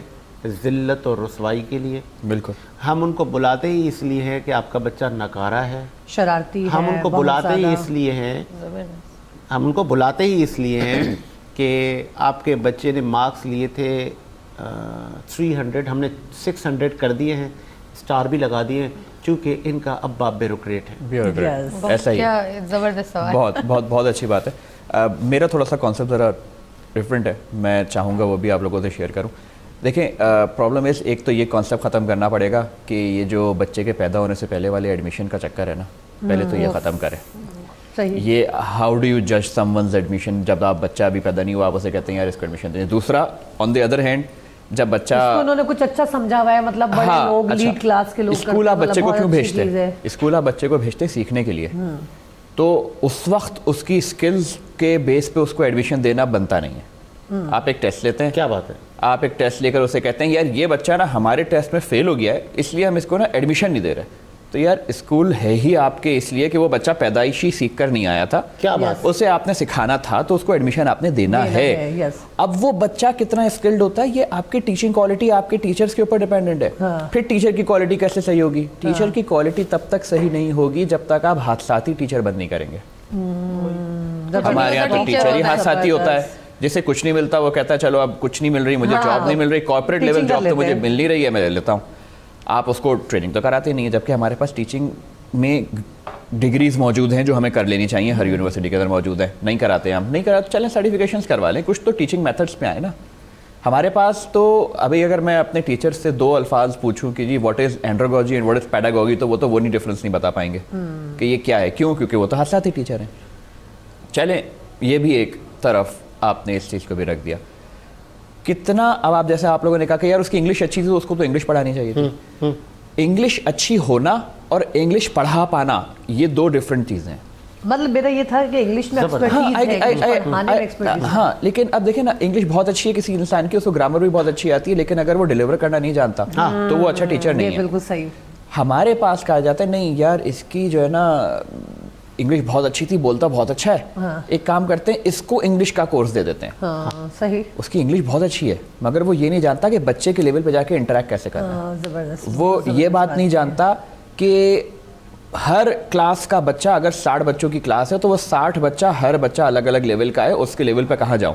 ذلت اور رسوائی کے لیے. بالکل ہم ان کو بلاتے ہی اس لیے ہے کہ آپ کا بچہ نکارا ہے, شرارتی ہے. ہم ان کو بلاتے ہی اس لیے ہیں کہ آپ کے بچے نے مارکس لیے تھے 300, ہم نے 600 کر دیے ہیں, اسٹار بھی لگا دیے ہیں چونکہ ان کا ابا بیوروکریٹ ہے. ایسا ہی زبردست سوال. بہت بہت بہت اچھی بات ہے. میرا تھوڑا سا کانسیپٹ ذرا ڈفرینٹ ہے, میں چاہوں گا وہ بھی آپ لوگوں سے شیئر کروں. دیکھیں پرابلم اس ایک تو یہ کانسیپٹ ختم کرنا پڑے گا کہ یہ جو بچے کے پیدا ہونے سے پہلے والے ایڈمیشن کا چکر ہے نا, پہلے تو یہ ختم کریں. یہ ہاؤ ڈو یو جج سم ونز ایڈمیشن, جب آپ بچہ ابھی پیدا نہیں ہوا آپ اسے کہتے ہیں یار اس کو ایڈمیشن دیں. دوسرا آن دی ادر ہینڈ جب بچہ انہوں نے کچھ اچھا سمجھا ہوا ہے, مطلب بڑے لوگ لیڈ کلاس کے لوگ, اسکول آپ بچے کو کیوں بھیجتے ہیں؟ اسکول آپ بچے کو بھیجتے سیکھنے کے لیے, تو اس وقت اس کی اسکلز کے بیس پہ اس کو ایڈمیشن دینا بنتا نہیں ہے. آپ ایک ٹیسٹ لیتے ہیں, کیا بات ہے, آپ ایک ٹیسٹ لے کر اسے کہتے ہیں یار یہ بچہ نا ہمارے ٹیسٹ میں فیل ہو گیا ہے اس لیے ہم اس کو نا ایڈمیشن نہیں دے رہے. تو یار اسکول ہے ہی آپ کے اس لیے کہ وہ بچہ پیدائشی سیکھ کر نہیں آیا تھا, کیا بات, اسے آپ نے سکھانا تھا تو اس کو ایڈمیشن آپ نے دینا ہے. اب وہ بچہ کتنا اسکلڈ ہوتا ہے یہ آپ کی ٹیچنگ کوالٹی آپ کے ٹیچرز کے اوپر ڈیپینڈنٹ ہے. پھر ٹیچر کی کوالٹی کیسے صحیح ہوگی؟ ٹیچر کی کوالٹی تب تک صحیح نہیں ہوگی جب تک آپ حادثاتی ٹیچر بند نہیں کریں گے. ہمارے یہاں تو ٹیچر ہی حادثاتی ہوتا ہے, جسے کچھ نہیں ملتا وہ کہتا ہے چلو اب کچھ نہیں مل رہی مجھے, جاب نہیں مل رہی, کارپوریٹ لیول جاب تو مجھے مل نہیں رہی ہے میں لے لیتا ہوں. آپ اس کو ٹریننگ تو کراتے نہیں ہیں, جبکہ ہمارے پاس ٹیچنگ میں ڈگریز موجود ہیں جو ہمیں کر لینی چاہیے, ہر یونیورسٹی کے اندر موجود ہیں. نہیں کراتے ہم, نہیں کراتے چلیں سرٹیفکیشنز کروا لیں, کچھ تو ٹیچنگ میتھڈس پہ آئے نا. ہمارے پاس تو ابھی اگر میں اپنے ٹیچر سے 2 الفاظ پوچھوں کہ جی what is andragogy and what is pedagogy, تو وہ نہیں ڈفرینس نہیں بتا پائیں گے کہ یہ کیا ہے. کیوں؟ کیونکہ وہ تو حادثاتی ٹیچر ہیں. چلیں یہ بھی ایک طرف آپ نے اس چیز کو بھی رکھ دیا. کتنا اب آپ جیسے آپ لوگوں نے کہا کہ یار اس کی انگلش اچھی تھی تو اس کو تو انگلش پڑھانی چاہیے تھی. انگلش اچھی ہونا اور انگلش پڑھا پانا یہ 2 ڈفرینٹ چیزیں ہیں. مطلب میرا یہ تھا کہ انگلش میں ایکسپرٹیز ہے. ہاں لیکن اب دیکھیں نا انگلش بہت اچھی ہے کسی انسان کی, اس کو گرامر بھی بہت اچھی آتی ہے, لیکن اگر وہ ڈیلیور کرنا نہیں جانتا تو وہ اچھا ٹیچر نہیں ہے. بالکل صحیح. ہمارے پاس کہا جاتا ہے نہیں یار اس کی جو ہے نا انگلش بہت اچھی تھی, بولتا بہت اچھا ہے, ایک کام کرتے ہیں اس کو انگلش کا کورس دے دیتے ہیں. صحیح, اس کی انگلش بہت اچھی ہے مگر وہ یہ نہیں جانتا کہ بچے کے لیول پہ جا کے انٹریکٹ کیسے کرنا ہے. وہ یہ بات نہیں جانتا کہ ہر کلاس کا بچہ اگر 60 بچوں کی کلاس ہے تو وہ 60 بچہ ہر بچہ الگ الگ لیول کا ہے, اس کے لیول پہ کہاں جاؤں.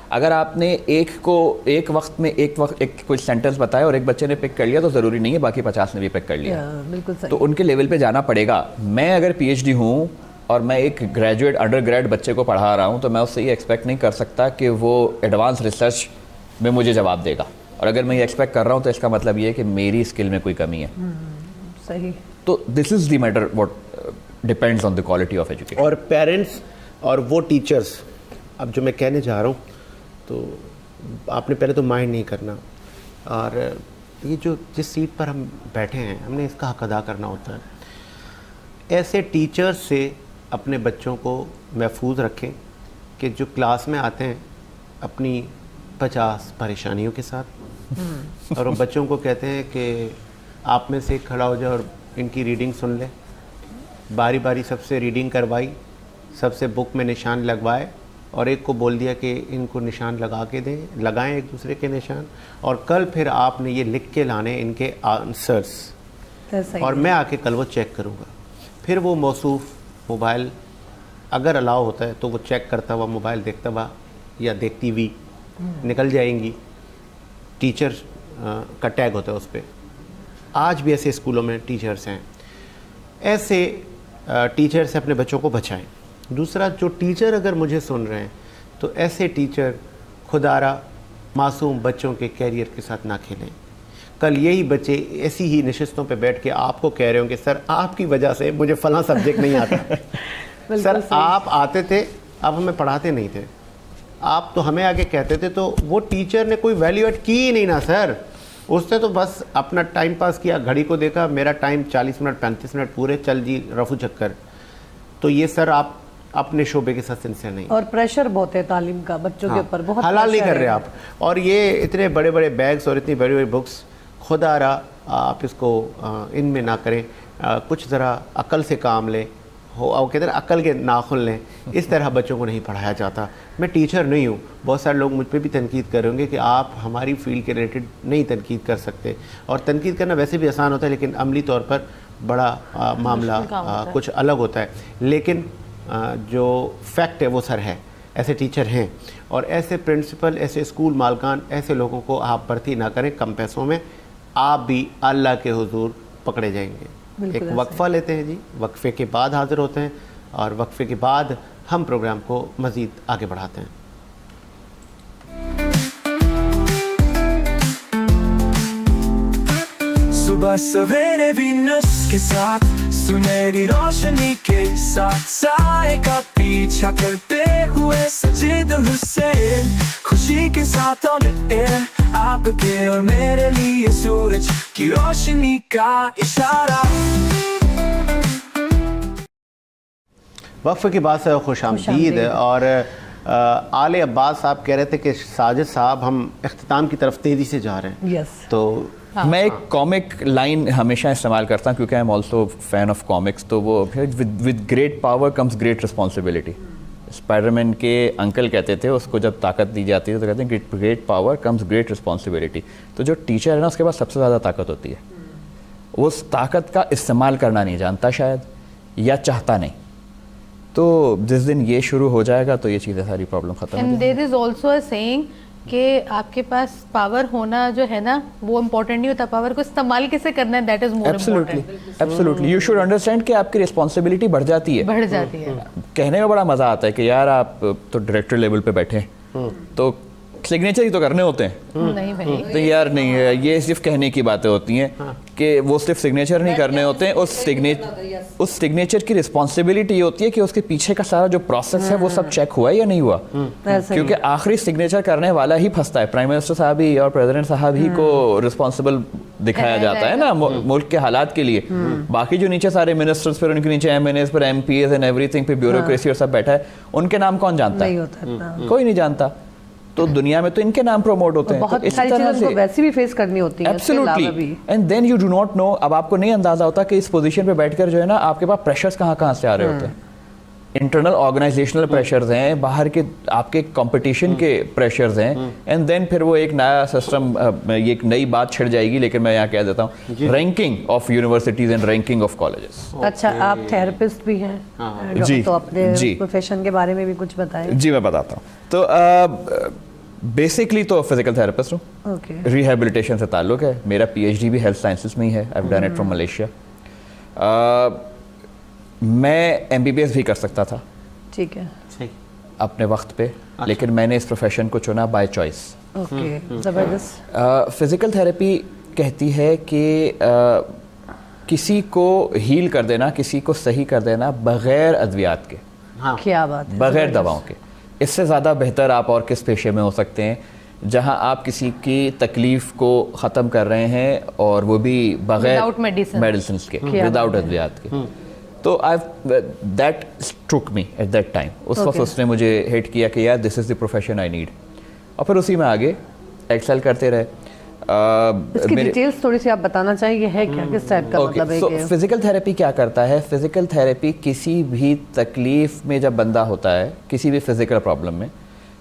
اگر آپ نے ایک کو ایک وقت میں ایک کوئی سینٹینس بتایا اور ایک بچے نے پک کر لیا تو ضروری نہیں ہے باقی 50 نے بھی پک کر لیا. تو ان کے لیول پہ جانا پڑے گا. میں اگر پی ایچ ڈی ہوں اور میں ایک گریجویٹ انڈر گریڈ بچے کو پڑھا رہا ہوں تو میں اس سے یہ ایکسپیکٹ نہیں کر سکتا کہ وہ ایڈوانس ریسرچ میں مجھے جواب دے گا, اور اگر میں یہ ایکسپیکٹ کر رہا ہوں تو اس کا مطلب یہ ہے کہ میری اسکل میں کوئی کمی ہے. صحیح. تو this is the matter what depends on the quality of education. اور پیرنٹس اور وہ ٹیچرس, اب جو میں کہنے جا رہا ہوں تو آپ نے پہلے تو مائنڈ نہیں کرنا, اور یہ جو جس سیٹ پر ہم بیٹھے ہیں ہم نے اس کا حق ادا کرنا ہوتا ہے. ایسے ٹیچرز سے اپنے بچوں کو محفوظ رکھیں کہ جو کلاس میں آتے ہیں اپنی 50 پریشانیوں کے ساتھ, اور ان بچوں کو کہتے ہیں کہ آپ میں سے کھڑا ہو جائے اور ان کی ریڈنگ سن لے. باری باری سب سے ریڈنگ کروائی, سب سے بک میں نشان لگوائے, اور ایک کو بول دیا کہ ان کو نشان لگا کے دیں, لگائیں ایک دوسرے کے نشان, اور کل پھر آپ نے یہ لکھ کے لانے ان کے آنسرس, اور میں آ کے کل وہ چیک کروں گا. پھر وہ موصوف موبائل اگر الاؤ ہوتا ہے تو وہ چیک کرتا ہوا موبائل دیکھتا ہوا یا دیکھتی ہوئی نکل جائیں گی. ٹیچر کا ٹیگ ہوتا ہے اس پہ. آج بھی ایسے اسکولوں میں ٹیچرس ہیں. ایسے ٹیچر سے اپنے بچوں کو بچائیں. دوسرا, جو ٹیچر اگر مجھے سن رہے ہیں تو ایسے ٹیچر خدا را معصوم بچوں کے کیریئر کے ساتھ نہ کھیلیں. کل یہی بچے ایسی ہی نشستوں پہ بیٹھ کے آپ کو کہہ رہے ہوں کہ سر آپ کی وجہ سے مجھے فلاں سبجیکٹ نہیں آتا. سر آپ آتے تھے, آپ ہمیں پڑھاتے نہیں تھے, آپ تو ہمیں آگے کہتے تھے, تو وہ ٹیچر نے کوئی ویلیو ایڈ کی ہی نہیں نا سر. اس نے تو بس اپنا ٹائم پاس کیا, گھڑی کو دیکھا میرا ٹائم 40 منٹ 35 منٹ پورے, چل جی رفو چکر. تو یہ سر آپ اپنے شعبے کے ساتھ سنسیئر نہیں. اور پریشر بہت ہے تعلیم کا بچوں کے اوپر, بہت حلال نہیں کر رہے آپ. اور یہ اتنے بڑے بڑے بیگس اور اتنی بڑی بڑی بکس, خدا را آپ اس کو ان میں نہ کریں, کچھ ذرا عقل سے کام لیں. اور کہتے ہیں عقل کے ناخن لیں. اس طرح بچوں کو نہیں پڑھایا جاتا. میں ٹیچر نہیں ہوں, بہت سارے لوگ مجھ پہ بھی تنقید کر رہے ہوں گے کہ آپ ہماری فیلڈ کے ریلیٹڈ نہیں تنقید کر سکتے, اور تنقید کرنا ویسے بھی آسان ہوتا ہے لیکن عملی طور پر بڑا معاملہ کچھ الگ ہوتا ہے. لیکن جو فیکٹ ہے وہ سر ہے, ایسے ٹیچر ہیں, اور ایسے پرنسپل, ایسے اسکول مالکان, ایسے لوگوں کو آپ بھرتی نہ کریں کم پیسوں میں, آپ بھی اللہ کے حضور پکڑے جائیں گے. ایک وقفہ لیتے ہیں جی, وقفے کے بعد حاضر ہوتے ہیں, اور وقفے کے بعد ہم پروگرام کو مزید آگے بڑھاتے ہیں. صبح سویرے بھی نس کے ساتھ, سنہری روشنی کے ساتھ, سائے کا پیچھا کرتے ہوئے سجید حسین, خوشی کے ساتھ آن ایئر, آپ کے اور میرے لیے سورج کی روشنی کا اشارہ. وقفے کے بعد سے خوش آمدید. اور آل عباس صاحب کہہ رہے تھے کہ ساجد صاحب ہم اختتام کی طرف تیزی سے جا رہے ہیں. یس, تو میں ایک کامک لائن ہمیشہ استعمال کرتا ہوں کیونکہ I am also fan of comics. تو وہ with great power comes great responsibility. Spiderman کے انکل کہتے تھے, اس کو جب طاقت دی جاتی ہے تو کہتے ہیں great power comes great responsibility. تو جو ٹیچر ہے نا, اس کے پاس سب سے زیادہ طاقت ہوتی ہے. وہ اس طاقت کا استعمال کرنا نہیں جانتا شاید, یا چاہتا نہیں. تو جس دن یہ شروع ہو جائے گا تو یہ چیزیں ساری پرابلم ختم ہو جائیں گی. And there is also a seeing کہ آپ کے پاس پاور ہونا جو ہے نا وہ امپورٹنٹ نہیں ہوتا, پاور کو استعمال کیسے کرنا ہے that is more important. Absolutely you should understand کہ آپ کی رسپانسبلٹی بڑھ جاتی ہے. بڑھ جاتی ہے. کہنے میں بڑا مزہ آتا ہے کہ یار آپ تو ڈائریکٹر لیول پہ بیٹھے ہیں تو سگنیچر ہی تو کرنے ہوتے ہیں. نہیں بھائی, تو یار نہیں ہے, یہ صرف کہنے کی باتیں ہوتی ہیں کہ وہ صرف سگنیچر نہیں کرنے ہوتے ہیں. اس سگنیچر کی رسپانسبلٹی یہ ہوتی ہے کہ اس کے پیچھے کا سارا جو پروسیس ہے وہ سب چیک ہوا یا نہیں ہوا, کیونکہ آخری سگنیچر کرنے والا ہی پھنستا ہے. پرائم منسٹر صاحب ہی اور پریزیڈنٹ صاحب ہی کو رسپانسبل دکھایا جاتا ہے نا ملک کے حالات کے لیے. باقی جو نیچے سارے منسٹرز, پھر ان کے نیچے ایم این ایز, پھر MPAs and everything, پھر بیوروکریسی اور سب بیٹھا ہے, ان کے نام کون جانتا ہے؟ کوئی نہیں جانتا. تو دنیا میں تو ان کے نام پروموٹ ہوتے ہیں. بہت ساری چیزیں کو ویسے بھی فیس کرنی ہوتی ہیں. Absolutely. And then you do not know, اب آپ کو نہیں اندازہ ہوتا کہ اس پوزیشن پہ بیٹھ کر جو ہے نا آپ کے پاس پریشرز کہاں سے آ رہے ہوتے ہیں. انٹرنل آرگنائزیشنل پریشرز ہیں, باہر کے آپ کے کمپٹیشن کے پریشرز ہیں, اینڈ دین پھر وہ ایک نیا سسٹم, یہ ایک نئی بات چھڑ جائے گی, لیکن میں یہاں کہہ دیتا ہوں, ranking of universities and ranking of colleges. اچھا, آپ تھراپسٹ بھی ہیں تو اپنے پروفیشن کے بارے میں بھی کچھ بتائیں. جی میں بتاتا ہوں. تو بیسکلی تو فزیکل تھراپسٹ ہوں. ریہیبلیٹیشن سے تعلق ہے میرا. پی ایچ ڈی بھی ہیلتھ سائنسز میں ہی ہے. I have done it from Malaysia. میں ایم بی بی ایس بھی کر سکتا تھا, ٹھیک ہے, اپنے وقت پہ, لیکن میں نے اس پروفیشن کو چنا بائی چوائس. زبردست. فزیکل تھراپی کہتی ہے کہ کسی کو ہیل کر دینا, کسی کو صحیح کر دینا بغیر ادویات کے, کیا بات ہے, بغیر دواؤں کے. اس سے زیادہ بہتر آپ اور کس پیشے میں ہو سکتے ہیں جہاں آپ کسی کی تکلیف کو ختم کر رہے ہیں, اور وہ بھی بغیر میڈیسنس کے, وداؤٹ ادویات کے. تو that struck me at that time. اس وقت اس نے مجھے ہٹ کیا کہ یار دس is the profession I need, اور پھر اسی میں آگے ایکسل کرتے رہے. اس کی ڈیٹیلز تھوڑی سی آپ بتانا چاہیں, یہ ہے کیا, کس ٹائپ کا مطلب ہے کہ فزیکل تھراپی کیا کرتا ہے؟ فزیکل تھراپی کسی بھی تکلیف میں جب بندہ ہوتا ہے, کسی بھی فزیکل پرابلم میں,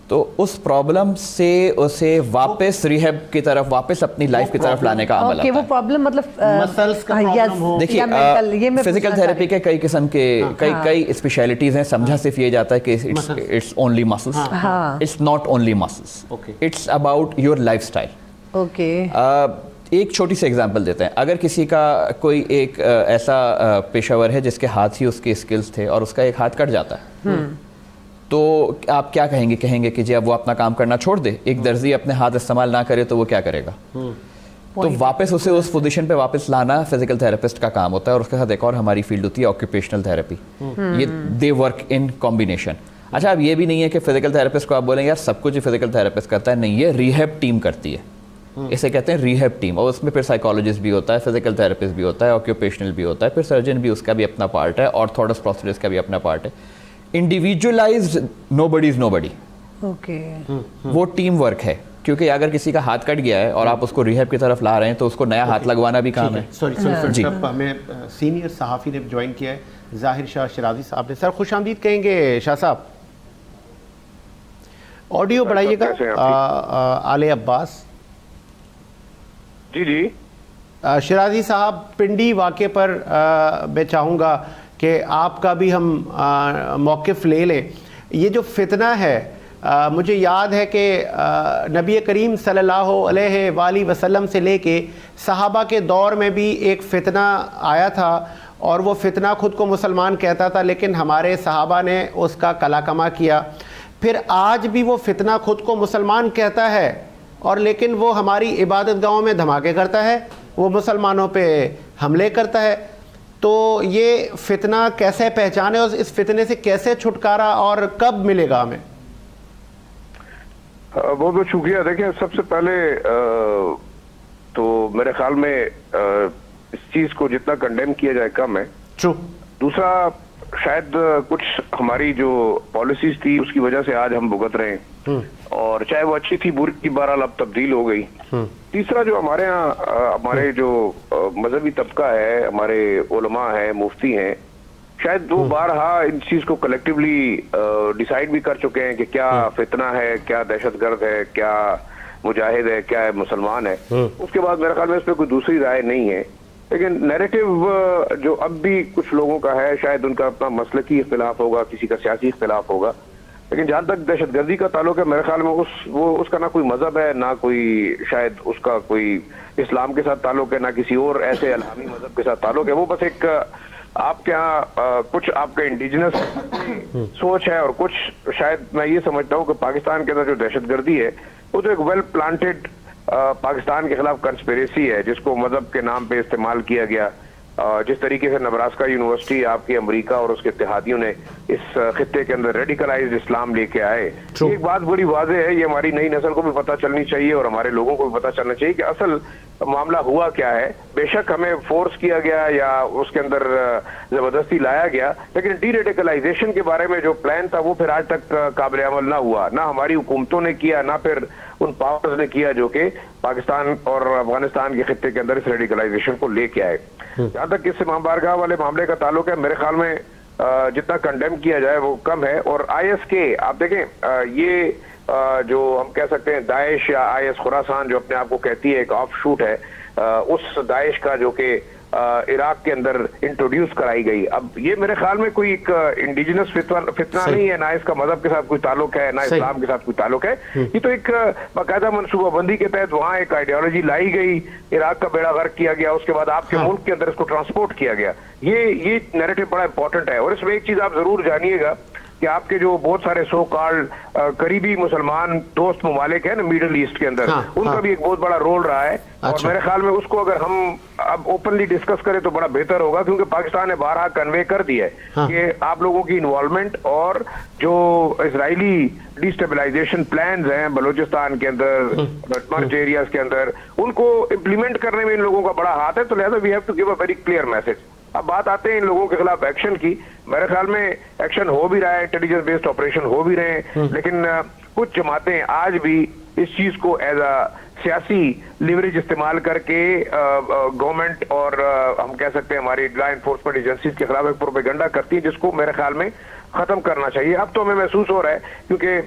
تو اس پرابلم سے اسے واپس ریہیب کی طرف, واپس اپنی لائف کی طرف لانے کا عمل آتا ہے. وہ پرابلم مطلب مسلز کا پرابلم ہو. دیکھیے فزیکل تھراپی کے کئی قسم کے کئی اسپیشلٹیز ہیں. سمجھا صرف یہ جاتا ہے کہ it's only muscles. It's not only muscles, it's about your life style. Okay, ایک چھوٹی سی ایگزامپل دیتے ہیں. اگر کسی کا کوئی ایک ایسا پیشہ ور ہے جس کے ہاتھ ہی اس کے اسکلز تھے اور اس کا ایک ہاتھ کٹ جاتا ہے, تو آپ کیا کہیں گے کہ جی اب وہ اپنا کام کرنا چھوڑ دے. ایک درزی اپنے ہاتھ استعمال نہ کرے تو وہ کیا کرے گا؟ تو واپس اسے اس پوزیشن پہ واپس لانا فزیکل تھراپسٹ کا کام ہوتا ہے, اور اس کے ساتھ ایک اور ہماری فیلڈ ہوتی ہے آکوپیشنل تھراپی. یہ دے ورک ان کمبینیشن. اچھا, اب یہ بھی نہیں ہے کہ فزیکل تھراپسٹ کو آپ بولیں یار سب کچھ فزیکل تھراپسٹ کرتا ہے, نہیں, یہ ریہیب ٹیم کرتی ہے, اسے کہتے ہیں ریہیب ٹیم, اور اس میں پھر سائیکالوجسٹ بھی ہوتا ہے, فزیکل تھراپسٹ بھی ہوتا ہے, آکوپیشنل بھی ہوتا ہے, پھر سرجن بھی, اس کا بھی اپنا پارٹ ہے, آرتھوڈس پروسیڈرس کا بھی اپنا پارٹ ہے. انڈیویجولائزڈ نو بڈی از نو بڈی, وہ ٹیم ورک ہے, کیونکہ اگر کسی کا ہاتھ کٹ گیا ہے اور آپ اس کو ریہیب کی طرف لا رہے ہیں تو اس کو نیا ہاتھ لگوانا بھی کام ہے. سوری, ہمیں سینئر صحافی نے جوائن کیا ہے, ظاہر شاہ شرازی صاحب نے. سر خوش آمدید کہیں گے شاہ صاحب. آڈیو بڑھائیے گا. آل عباس. جی جی شرازی صاحب, پنڈی واقعے پر میں چاہوں گا کہ آپ کا بھی ہم موقف لے لیں. یہ جو فتنہ ہے, مجھے یاد ہے کہ نبی کریم صلی اللہ علیہ وآلہ وسلم سے لے کے صحابہ کے دور میں بھی ایک فتنہ آیا تھا, اور وہ فتنہ خود کو مسلمان کہتا تھا, لیکن ہمارے صحابہ نے اس کا کلا کما کیا. پھر آج بھی وہ فتنہ خود کو مسلمان کہتا ہے, اور لیکن وہ ہماری عبادت گاہوں میں دھماکے کرتا ہے, وہ مسلمانوں پہ حملے کرتا ہے. تو یہ فتنہ کیسے پہچانے, اور اس فتنے سے کیسے چھٹکارا اور کب ملے گا ہمیں؟ بہت بہت شکریہ. دیکھیں, سب سے پہلے تو میرے خیال میں اس چیز کو جتنا کنڈیم کیا جائے کم ہے. دوسرا, شاید کچھ ہماری جو پالیسیز تھی اس کی وجہ سے آج ہم بھگت رہے ہیں, اور چاہے وہ اچھی تھی بری کی, بہرحال اب تبدیل ہو گئی. تیسرا, جو ہمارے ہاں ہمارے جو مذہبی طبقہ ہے, ہمارے علماء ہیں, مفتی ہیں, شاید وہ بارہا ان چیز کو کلیکٹیولی ڈیسائیڈ بھی کر چکے ہیں کہ کیا فتنہ ہے, کیا دہشت گرد ہے, کیا مجاہد ہے, کیا مسلمان ہے. اس کے بعد میرے خیال میں اس پہ کوئی دوسری رائے نہیں ہے. لیکن نیریٹو جو اب بھی کچھ لوگوں کا ہے, شاید ان کا اپنا مسلکی اختلاف ہوگا, کسی کا سیاسی اختلاف ہوگا, لیکن جہاں تک دہشت گردی کا تعلق ہے, میرے خیال میں اس کا نہ کوئی مذہب ہے, نہ کوئی شاید اس کا کوئی اسلام کے ساتھ تعلق ہے, نہ کسی اور ایسے الہامی مذہب کے ساتھ تعلق ہے. وہ بس ایک آپ کے ہاں کچھ آپ کا انڈیجنس سوچ ہے, اور کچھ شاید میں یہ سمجھتا ہوں کہ پاکستان کے اندر جو دہشت گردی ہے وہ تو ایک ویل پلانٹڈ پاکستان کے خلاف کنسپیریسی ہے, جس کو مذہب کے نام پہ استعمال کیا گیا. جس طریقے سے نبراسکا یونیورسٹی آپ کی امریکہ اور اس کے اتحادیوں نے اس خطے کے اندر ریڈیکلائزڈ اسلام لے کے آئے, ایک بات بڑی واضح ہے, یہ ہماری نئی نسل کو بھی پتہ چلنی چاہیے اور ہمارے لوگوں کو بھی پتہ چلنا چاہیے کہ اصل معاملہ ہوا کیا ہے. بے شک ہمیں فورس کیا گیا یا اس کے اندر زبردستی لایا گیا, لیکن ڈی ریڈیکلائزیشن کے بارے میں جو پلان تھا وہ پھر آج تک قابل عمل نہ ہوا, نہ ہماری حکومتوں نے کیا, نہ پھر ان پاورز نے کیا جو کہ پاکستان اور افغانستان کے خطے کے اندر اس ریڈیکلائزیشن کو لے کے آئے. جہاں تک اس امام بارگاہ والے معاملے کا تعلق ہے, میرے خیال میں جتنا کنڈیم کیا جائے وہ کم ہے. اور آئی ایس کے آپ دیکھیں, یہ جو ہم کہہ سکتے ہیں داعش یا آئی ایس خراسان جو اپنے آپ کو کہتی ہے ایک آف شوٹ ہے اس داعش کا جو کہ عراق کے اندر انٹروڈیوس کرائی گئی. اب یہ میرے خیال میں کوئی ایک انڈیجنس فتنہ نہیں ہے, نہ اس کا مذہب کے ساتھ کوئی تعلق ہے, نہ اسلام کے ساتھ کوئی تعلق ہے. یہ تو ایک باقاعدہ منصوبہ بندی کے تحت وہاں ایک آئیڈیالوجی لائی گئی, عراق کا بیڑا غرق کیا گیا, اس کے بعد آپ کے ملک کے اندر اس کو ٹرانسپورٹ کیا گیا. یہ نیریٹو بڑا امپورٹنٹ ہے. اور اس میں ایک چیز آپ ضرور جانیے گا کہ آپ کے جو بہت سارے سو کالڈ قریبی مسلمان دوست ممالک ہیں نا میڈل ایسٹ کے اندر, ان کا بھی ایک بہت بڑا رول رہا ہے. اور میرے خیال میں اس کو اگر ہم اب اوپنلی ڈسکس کریں تو بڑا بہتر ہوگا, کیونکہ پاکستان نے بارہا کنوے کر دیا ہے کہ آپ لوگوں کی انوالومنٹ اور جو اسرائیلی ڈیسٹیبلائزیشن پلانز ہیں بلوچستان کے اندر, مرج ایریاز کے اندر, ان کو امپلیمنٹ کرنے میں ان لوگوں کا بڑا ہاتھ ہے. تو لہذا we have to give a very clear message. اب بات آتے ہیں ان لوگوں کے خلاف ایکشن کی. میرے خیال میں ایکشن ہو بھی رہا ہے, انٹیلیجنس بیسڈ آپریشن ہو بھی رہے ہیں, لیکن کچھ جماعتیں آج بھی اس چیز کو ایز اے سیاسی لیوریج استعمال کر کے گورنمنٹ اور ہم کہہ سکتے ہیں ہماری لا انفورسمنٹ ایجنسیز کے خلاف ایک پروپیگنڈا کرتی ہیں, جس کو میرے خیال میں ختم کرنا چاہیے. اب تو ہمیں محسوس ہو رہا ہے کیونکہ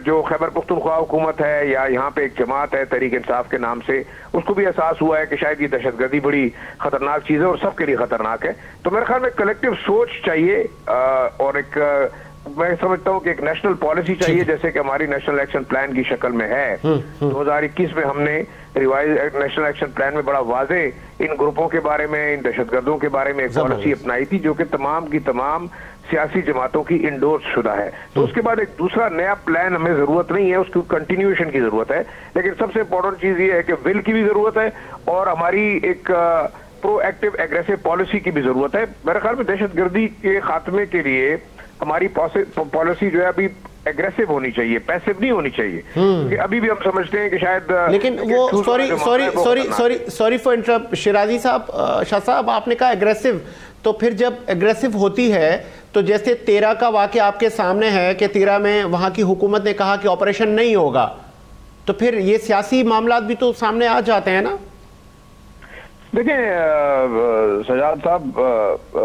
جو خیبر پختونخوا حکومت ہے یا یہاں پہ ایک جماعت ہے تحریک انصاف کے نام سے, اس کو بھی احساس ہوا ہے کہ شاید یہ دہشت گردی بڑی خطرناک چیز ہے اور سب کے لیے خطرناک ہے. تو میرے خیال میں کلیکٹیو سوچ چاہیے اور ایک میں سمجھتا ہوں کہ ایک نیشنل پالیسی چاہیے جیسے کہ ہماری نیشنل ایکشن پلان کی شکل میں ہے. 2021 میں ہم نے ریوائز نیشنل ایکشن پلان میں بڑا واضح ان گروپوں کے بارے میں, ان دہشت گردوں کے بارے میں ایک پالیسی اپنائی تھی جو کہ تمام کی تمام سیاسی جماعتوں کی انڈورس شدہ ہے. تو اس کے بعد ایک دوسرا نیا پلان ہمیں ضرورت نہیں ہے, اس کی کنٹینیوشن کی ضرورت ہے. لیکن سب سے امپورٹنٹ چیز یہ ہے کہ ول کی بھی ضرورت ہے اور ہماری ایک پرو ایکٹیو ایگریسو پالیسی کی بھی ضرورت ہے. میرے خیال میں دہشت گردی کے خاتمے کے لیے ہماری پالیسی جو ہے ابھی ایگریسو ہونی چاہیے, پیسو نہیں ہونی چاہیے, کیونکہ ابھی بھی ہم سمجھتے ہیں کہ شاید لیکن وہ سوری فار انٹرپٹ شیرازی صاحب, شاہ صاحب آپ نے کہا ایگریسو, تو پھر جب ایگریسو ہوتی ہے تو جیسے 13 کا واقعہ آپ کے سامنے ہے کہ 13 میں وہاں کی حکومت نے کہا کہ آپریشن نہیں ہوگا, تو پھر یہ سیاسی معاملات بھی تو سامنے آ جاتے ہیں نا. دیکھیں سجاد صاحب,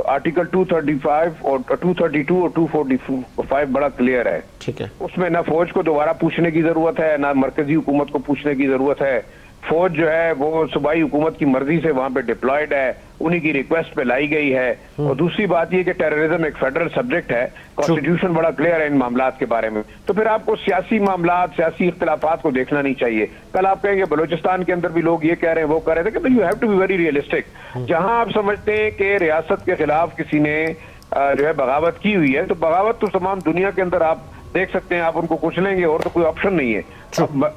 آرٹیکل 235 اور 232 اور 245 بڑا کلیئر ہے. ٹھیک ہے, اس میں نہ فوج کو دوبارہ پوچھنے کی ضرورت ہے نہ مرکزی حکومت کو پوچھنے کی ضرورت ہے. فوج جو ہے وہ صوبائی حکومت کی مرضی سے وہاں پہ ڈپلائیڈ ہے, انہی کی ریکویسٹ پہ لائی گئی ہے. اور دوسری بات یہ کہ ٹیررزم ایک فیڈرل سبجیکٹ ہے, کانسٹیٹیوشن بڑا کلیئر ہے ان معاملات کے بارے میں. تو پھر آپ کو سیاسی معاملات, سیاسی اختلافات کو دیکھنا نہیں چاہیے. کل آپ کہیں گے بلوچستان کے اندر بھی لوگ یہ کہہ رہے ہیں وہ کہہ رہے تھے کہ you have to be very realistic. جہاں آپ سمجھتے ہیں کہ ریاست کے خلاف کسی نے جو ہے بغاوت کی ہوئی ہے, تو بغاوت تو تمام دنیا کے اندر آپ دیکھ سکتے ہیں, آپ ان کو کچھ لیں گے اور تو کوئی آپشن نہیں ہے.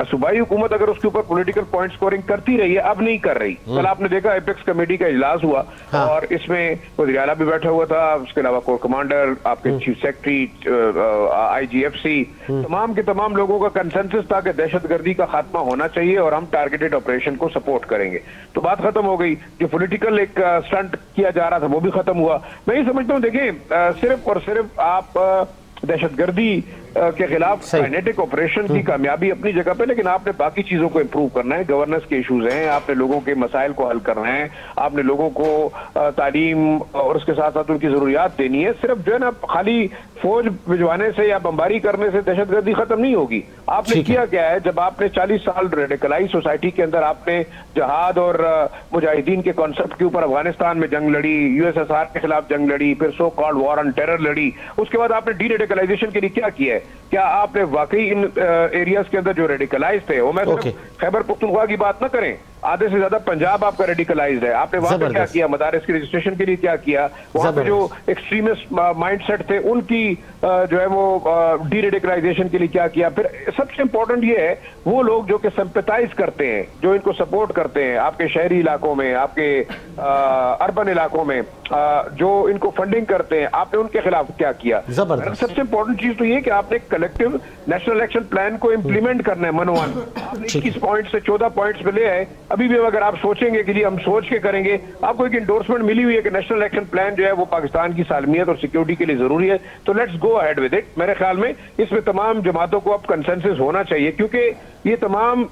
صوبائی حکومت اگر اس کے اوپر پولیٹیکل پوائنٹ سکورنگ کرتی رہی ہے, اب نہیں کر رہی. کل آپ نے دیکھا ایپیکس کمیٹی کا اجلاس ہوا اور اس میں وزیر اعلیٰ بھی بیٹھا ہوا تھا, اس کے علاوہ کور کمانڈر, آپ کے چیف سیکرٹری, IGFC, تمام کے تمام لوگوں کا کنسنسس تھا کہ دہشت گردی کا خاتمہ ہونا چاہیے اور ہم ٹارگیٹڈ آپریشن کو سپورٹ کریں گے. تو بات ختم ہو گئی. جو پولیٹیکل ایک سٹنٹ کیا جا رہا تھا وہ بھی ختم ہوا. میں یہ سمجھتا ہوں دیکھیں صرف اور صرف آپ دہشت گردی کے خلاف کائنیٹک آپریشن کی کامیابی اپنی جگہ پہ, لیکن آپ نے باقی چیزوں کو امپروو کرنا ہے. گورننس کے ایشوز ہیں, آپ نے لوگوں کے مسائل کو حل کرنا ہے, آپ نے لوگوں کو تعلیم اور اس کے ساتھ ساتھ ان کی ضروریات دینی ہے. صرف جو ہے نا خالی فوج بھجوانے سے یا بمباری کرنے سے دہشت گردی ختم نہیں ہوگی. آپ نے کیا کیا ہے, جب آپ نے 40 سال ریڈیکلائز سوسائٹی کے اندر آپ نے جہاد اور مجاہدین کے کانسیپٹ کے اوپر افغانستان میں جنگ لڑی, USSR کے خلاف جنگ لڑی, پھر so called war on terror لڑی, اس کے بعد آپ نے ڈی ریڈیکلائزیشن کے لیے کیا کیا ہے؟ کیا آپ نے واقعی ان ایریاز کے اندر جو ریڈیکلائز تھے, وہ میں خیبر پختونخوا کی بات نہ کریں, آدھے سے زیادہ پنجاب آپ کا ریڈیکلائزڈ ہے, آپ نے وہاں پہ کیا کیا, مدارس کی رجسٹریشن کے لیے کیا کیا, وہاں پہ جو ایکسٹریمسٹ مائنڈ سیٹ تھے ان کی جو ہے وہ ڈی ریڈیکلائزیشن کے لیے کیا کیا. پھر سب سے امپورٹنٹ یہ ہے وہ لوگ جو کہ سمپیتائز کرتے ہیں, جو ان کو سپورٹ کرتے ہیں, آپ کے شہری علاقوں میں, آپ کے اربن علاقوں میں جو ان کو فنڈنگ کرتے ہیں, آپ نے ان کے خلاف کیا کیا. سب سے امپورٹنٹ چیز تو یہ کہ آپ نے کلیکٹیو نیشنل ایکشن پلان کو امپلیمنٹ کرنا ہے منوان. آپ نے 21 پوائنٹ سے 14 پوائنٹس پہ لے آئے. ابھی بھی اگر آپ سوچیں گے کہ جی ہم سوچ کے کریں گے, آپ کو ایک انڈورسمنٹ ملی ہوئی ہے کہ نیشنل ایکشن پلان جو ہے وہ پاکستان کی سالمیت اور سیکیورٹی کے لیے ضروری ہے, تو let's go ahead with it. میرے خیال میں اس میں تمام جماعتوں کو اب کنسنسس ہونا چاہیے, کیونکہ یہ تمام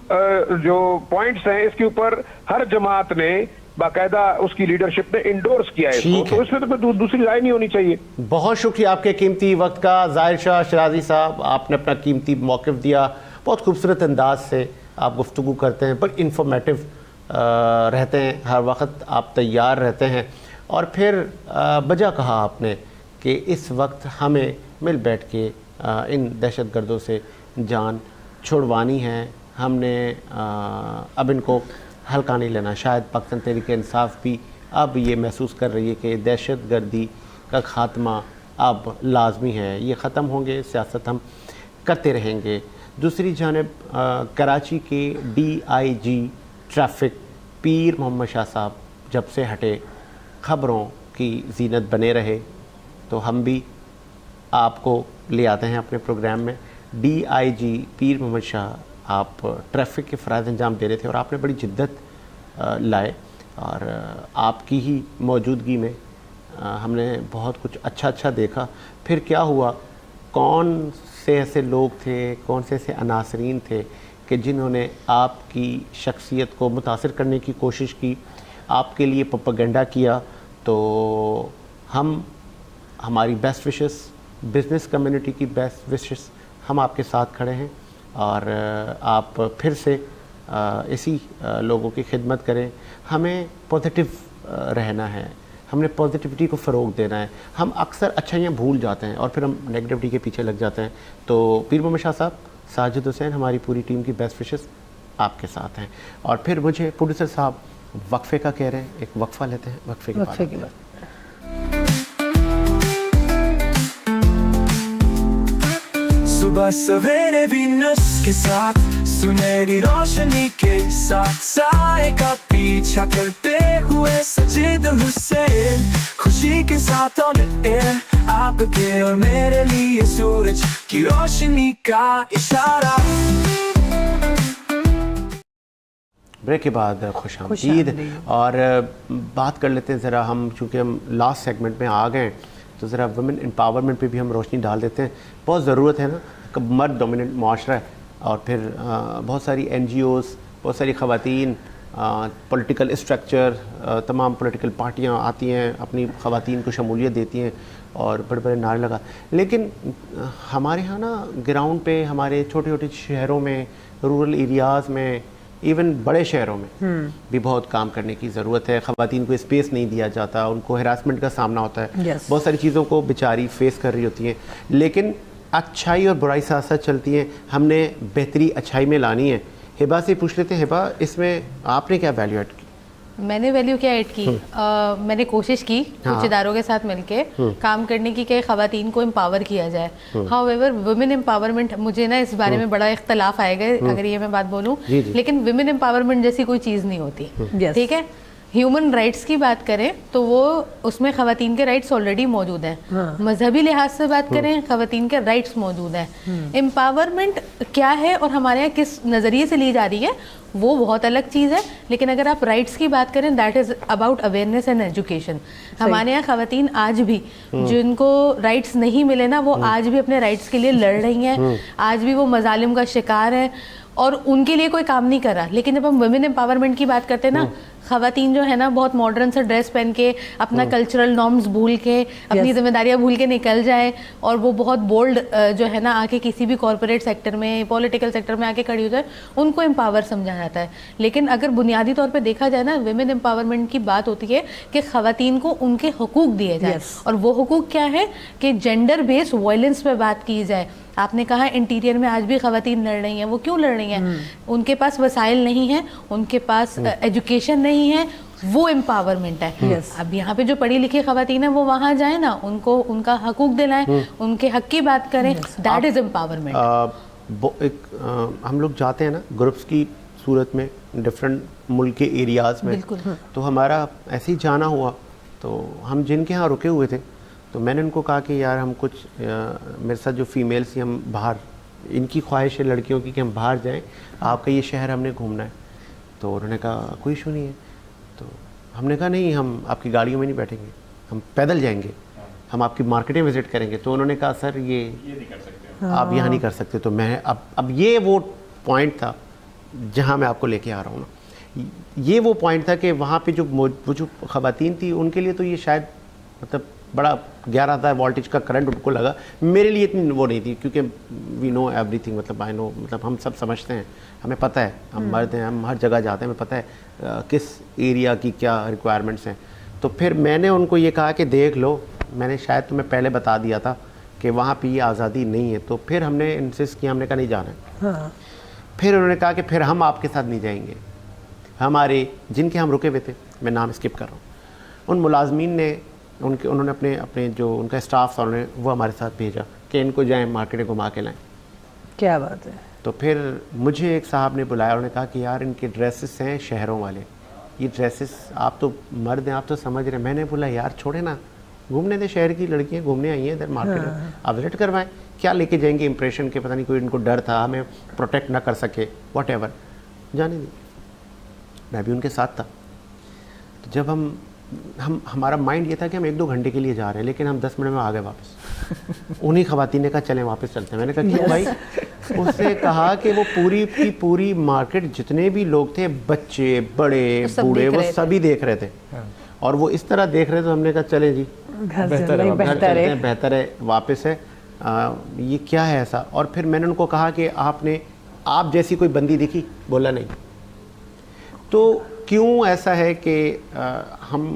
جو پوائنٹس ہیں اس کے اوپر ہر جماعت نے باقاعدہ اس کی لیڈرشپ نے انڈورس کیا ہے, تو اس میں تو دوسری رائے نہیں ہونی چاہیے. بہت شکریہ آپ کے قیمتی وقت کا ظاہر شاہ شیرازی صاحب, آپ نے اپنا قیمتی موقف دیا. بہت خوبصورت انداز سے آپ گفتگو کرتے ہیں, بڑا انفارمیٹیو رہتے ہیں, ہر وقت آپ تیار رہتے ہیں. اور پھر بجا کہا آپ نے کہ اس وقت ہمیں مل بیٹھ کے ان دہشت گردوں سے جان چھڑوانی ہے, ہم نے اب ان کو ہلکا نہیں لینا. شاید پاکستان تحریک انصاف بھی اب یہ محسوس کر رہی ہے کہ دہشت گردی کا خاتمہ اب لازمی ہے, یہ ختم ہوں گے, سیاست ہم کرتے رہیں گے. دوسری جانب کراچی کے DIG ٹریفک پیر محمد شاہ صاحب جب سے ہٹے, خبروں کی زینت بنے رہے, تو ہم بھی آپ کو لے آتے ہیں اپنے پروگرام میں. DIG پیر محمد شاہ آپ ٹریفک کے فرائض انجام دے رہے تھے اور آپ نے بڑی جدت لائے, اور آپ کی ہی موجودگی میں ہم نے بہت کچھ اچھا دیکھا. پھر کیا ہوا, کون سے ایسے لوگ تھے, کون سے ایسے عناصرین تھے کہ جنہوں نے آپ کی شخصیت کو متاثر کرنے کی کوشش کی, آپ کے لیے پروپیگنڈا کیا. تو ہماری بیسٹ وشز, بزنس کمیونٹی کی بیسٹ وشز, ہم آپ کے ساتھ کھڑے ہیں, اور آپ پھر سے اسی لوگوں کی خدمت کریں. ہمیں پازیٹیو رہنا ہے, ہم نے پازیٹیوٹی کو فروغ دینا ہے. ہم اکثر اچھائیاں بھول جاتے ہیں اور پھر ہم نیگیٹیوٹی کے پیچھے لگ جاتے ہیں. تو پیر محمد شاہ صاحب, ساجد حسین, ہماری پوری ٹیم کی بیسٹ وشز آپ کے ساتھ ہیں. اور پھر مجھے پروڈیوسر صاحب وقفے کا کہہ رہے ہیں, ایک وقفہ لیتے ہیں, وقفے کے بعد صبح سویرے بھی نس کے ساتھ سنہری روشنی کے ساتھ سائے کا پیچھا کرتے ہوئے سجید حسین, خوشی کے ساتھ آن ایئر آپ کے اور میرے لیے سورج کی روشنی کا اشارہ. بریک کے بعد خوش آمدید. اور بات کر لیتے ہیں ذرا ہم, چونکہ ہم لاسٹ سیگمنٹ میں آ گئے تو ذرا ویمن امپاورمنٹ پہ بھی ہم روشنی ڈال دیتے ہیں. بہت ضرورت ہے نا, مرد ڈومیننٹ معاشرہ ہے اور پھر بہت ساری این جی اوز, بہت ساری خواتین, پولیٹیکل اسٹرکچر, تمام پولیٹیکل پارٹیاں آتی ہیں, اپنی خواتین کو شمولیت دیتی ہیں اور بڑے بڑے نعرے لگا. لیکن ہمارے ہاں نا گراؤنڈ پہ, ہمارے چھوٹے چھوٹے شہروں میں, رورل ایریاز میں, ایون بڑے شہروں میں بھی بہت کام کرنے کی ضرورت ہے. خواتین کو اسپیس نہیں دیا جاتا, ان کو ہراسمنٹ کا سامنا ہوتا ہے, بہت ساری چیزوں کو بیچاری فیس کر رہی ہوتی ہیں. لیکن اچھائی اور برائی ساتھ ساتھ چلتی ہیں, ہم نے بہتری اچھائی میں لانی ہے. ہبا سے پوچھ لیتے ہیں, ہبا اس میں آپ نے کیا ویلیو ایڈ کی؟ میں نے ویلیو کیا ایڈ کی, میں نے کوشش کی کچھ اداروں کے ساتھ مل کے کام کرنے کی کہ خواتین کو امپاور کیا جائے. ہاؤ ایور ویمن امپاورمنٹ, مجھے نا اس بارے میں بڑا اختلاف آئے گا اگر یہ میں بات بولوں, لیکن ویمن امپاورمنٹ جیسی کوئی چیز نہیں ہوتی, ٹھیک ہے. ہیومن رائٹس کی بات کریں تو وہ اس میں خواتین کے رائٹس آلریڈی موجود ہیں. مذہبی لحاظ سے بات کریں, خواتین کے رائٹس موجود ہیں. امپاورمنٹ کیا ہے اور ہمارے یہاں کس نظریے سے لی جا رہی ہے وہ بہت الگ چیز ہے. لیکن اگر آپ رائٹس کی بات کریں, that is about awareness and education. ہمارے یہاں خواتین آج بھی جن کو رائٹس نہیں ملے نا, وہ آج بھی اپنے رائٹس کے لیے لڑ رہی ہیں, آج بھی وہ مظالم کا شکار ہیں اور ان کے لیے کوئی کام نہیں کر رہا. لیکن جب ہم ویمن امپاورمنٹ کی بات کرتے ہیں نا, خواتین جو ہے نا بہت ماڈرن سے ڈریس پہن کے, اپنا کلچرل نارمز بھول کے, اپنی ذمہ داریاں بھول کے نکل جائیں اور وہ بہت بولڈ جو ہے نا آ کے کسی بھی کارپوریٹ سیکٹر میں, پولیٹیکل سیکٹر میں آ کے کھڑی ہو جائے, ان کو امپاور سمجھا جاتا ہے. لیکن اگر بنیادی طور پہ دیکھا جائے نا, ویمن امپاورمنٹ کی بات ہوتی ہے کہ خواتین کو ان کے حقوق دیے جائیں. اور وہ حقوق کیا ہے کہ جینڈر بیس وائلنس پہ بات کی جائے. آپ نے کہا انٹیریئر میں آج بھی خواتین لڑ رہی ہیں, وہ کیوں لڑ رہی ہیں؟ ان کے پاس وسائل نہیں ہیں, ان کے پاس ایجوکیشن نہیں ہے, وہ امپاورمنٹ ہے. اب یہاں پہ جو پڑھی لکھی خواتین ہیں وہ وہاں جائیں نا, ان کو ان کا حقوق دلائیں, ان کے حق کی بات کریں, دیٹ از امپاورمنٹ. ہم لوگ جاتے ہیں نا گروپس کی صورت میں ڈفرینٹ ملک کے ایریاز میں, تو ہمارا ایسے ہی جانا ہوا, تو ہم جن کے ہاں رکے ہوئے تھے تو میں نے ان کو کہا کہ یار ہم کچھ, میرے ساتھ جو فیمیلس تھی, ہم باہر, ان کی خواہش ہے لڑکیوں کی کہ ہم باہر جائیں, آپ کا یہ شہر ہم نے گھومنا ہے. تو انہوں نے کہا کوئی ایشو نہیں ہے. تو ہم نے کہا نہیں, ہم آپ کی گاڑیوں میں نہیں بیٹھیں گے, ہم پیدل جائیں گے, ہم آپ کی مارکیٹیں وزٹ کریں گے. تو انہوں نے کہا سر یہ نہیں کر سکتے, آپ یہاں نہیں کر سکتے. تو میں اب یہ وہ پوائنٹ تھا جہاں میں آپ کو لے کے آ رہا ہوں نا, یہ وہ پوائنٹ تھا کہ وہاں پہ وہ جو خواتین تھی ان کے لیے تو یہ شاید مطلب بڑا 11,000 وولٹیج کا کرنٹ ان کو لگا. میرے لیے اتنی وہ نہیں تھی, کیونکہ وی نو ایوری تھنگ, مطلب آئی نو, مطلب ہم سب سمجھتے ہیں, ہمیں پتہ ہے, ہم مرد ہیں, ہم ہر جگہ جاتے ہیں, ہمیں پتہ ہے کس ایریا کی کیا ریکوائرمنٹس ہیں. تو پھر میں نے ان کو یہ کہا کہ دیکھ لو, میں نے شاید تمہیں پہلے بتا دیا تھا کہ وہاں پہ یہ آزادی نہیں ہے. تو پھر ہم نے انسسٹ کیا, ہم نے کہا نہیں جانا ہے. پھر انہوں نے کہا کہ پھر ہم آپ کے ساتھ نہیں جائیں گے. ہمارے جن کے ہم رکے ہوئے تھے, میں نام اسکپ کر رہا ہوں, ان ملازمین نے انہوں نے اپنے جو ان کا اسٹاف تھا, انہوں نے وہ ہمارے ساتھ بھیجا کہ ان کو جائیں مارکیٹیں گھما کے لائیں. کیا بات ہے. تو پھر مجھے ایک صاحب نے بلایا, انہوں نے کہا کہ یار ان کے ڈریسز ہیں شہروں والے, یہ ڈریسز آپ تو مرد ہیں, آپ تو سمجھ رہے ہیں. میں نے بولا یار چھوڑے نا, گھومنے دیں, شہر کی لڑکیاں گھومنے آئی ہیں ادھر مارکیٹ میں, آپ وزٹ کروائیں. کیا لے کے جائیں گے امپریشن کے, پتہ نہیں کوئی ان کو ڈر تھا ہمیں پروٹیکٹ نہ کر سکے, واٹ ایور, جانے دیں. میں بھی ان کے ساتھ تھا. تو جب ہمارا مائنڈ یہ تھا کہ ہم 1-2 گھنٹے کے لیے جا رہے ہیں, لیکن ہم 10 منٹ میں آ گئے واپس. انہی خواتین نے کہا چلیں واپس چلتے ہیں. میں نے کہا کیوں بھائی؟ اس نے کہا کہ وہ پوری کی پوری مارکیٹ جتنے بھی لوگ تھے, بچے بڑے بوڑھے, وہ سبھی دیکھ رہے تھے, اور وہ اس طرح دیکھ رہے تھے. ہم نے کہا چلیں جی بہتر ہے واپس ہے, یہ کیا ہے ایسا. اور پھر میں نے ان کو کہا کہ آپ جیسی کوئی بندی دیکھی؟ بولا نہیں. تو کیوں ایسا ہے کہ ہم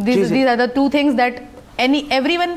these are the 2 things that everyone,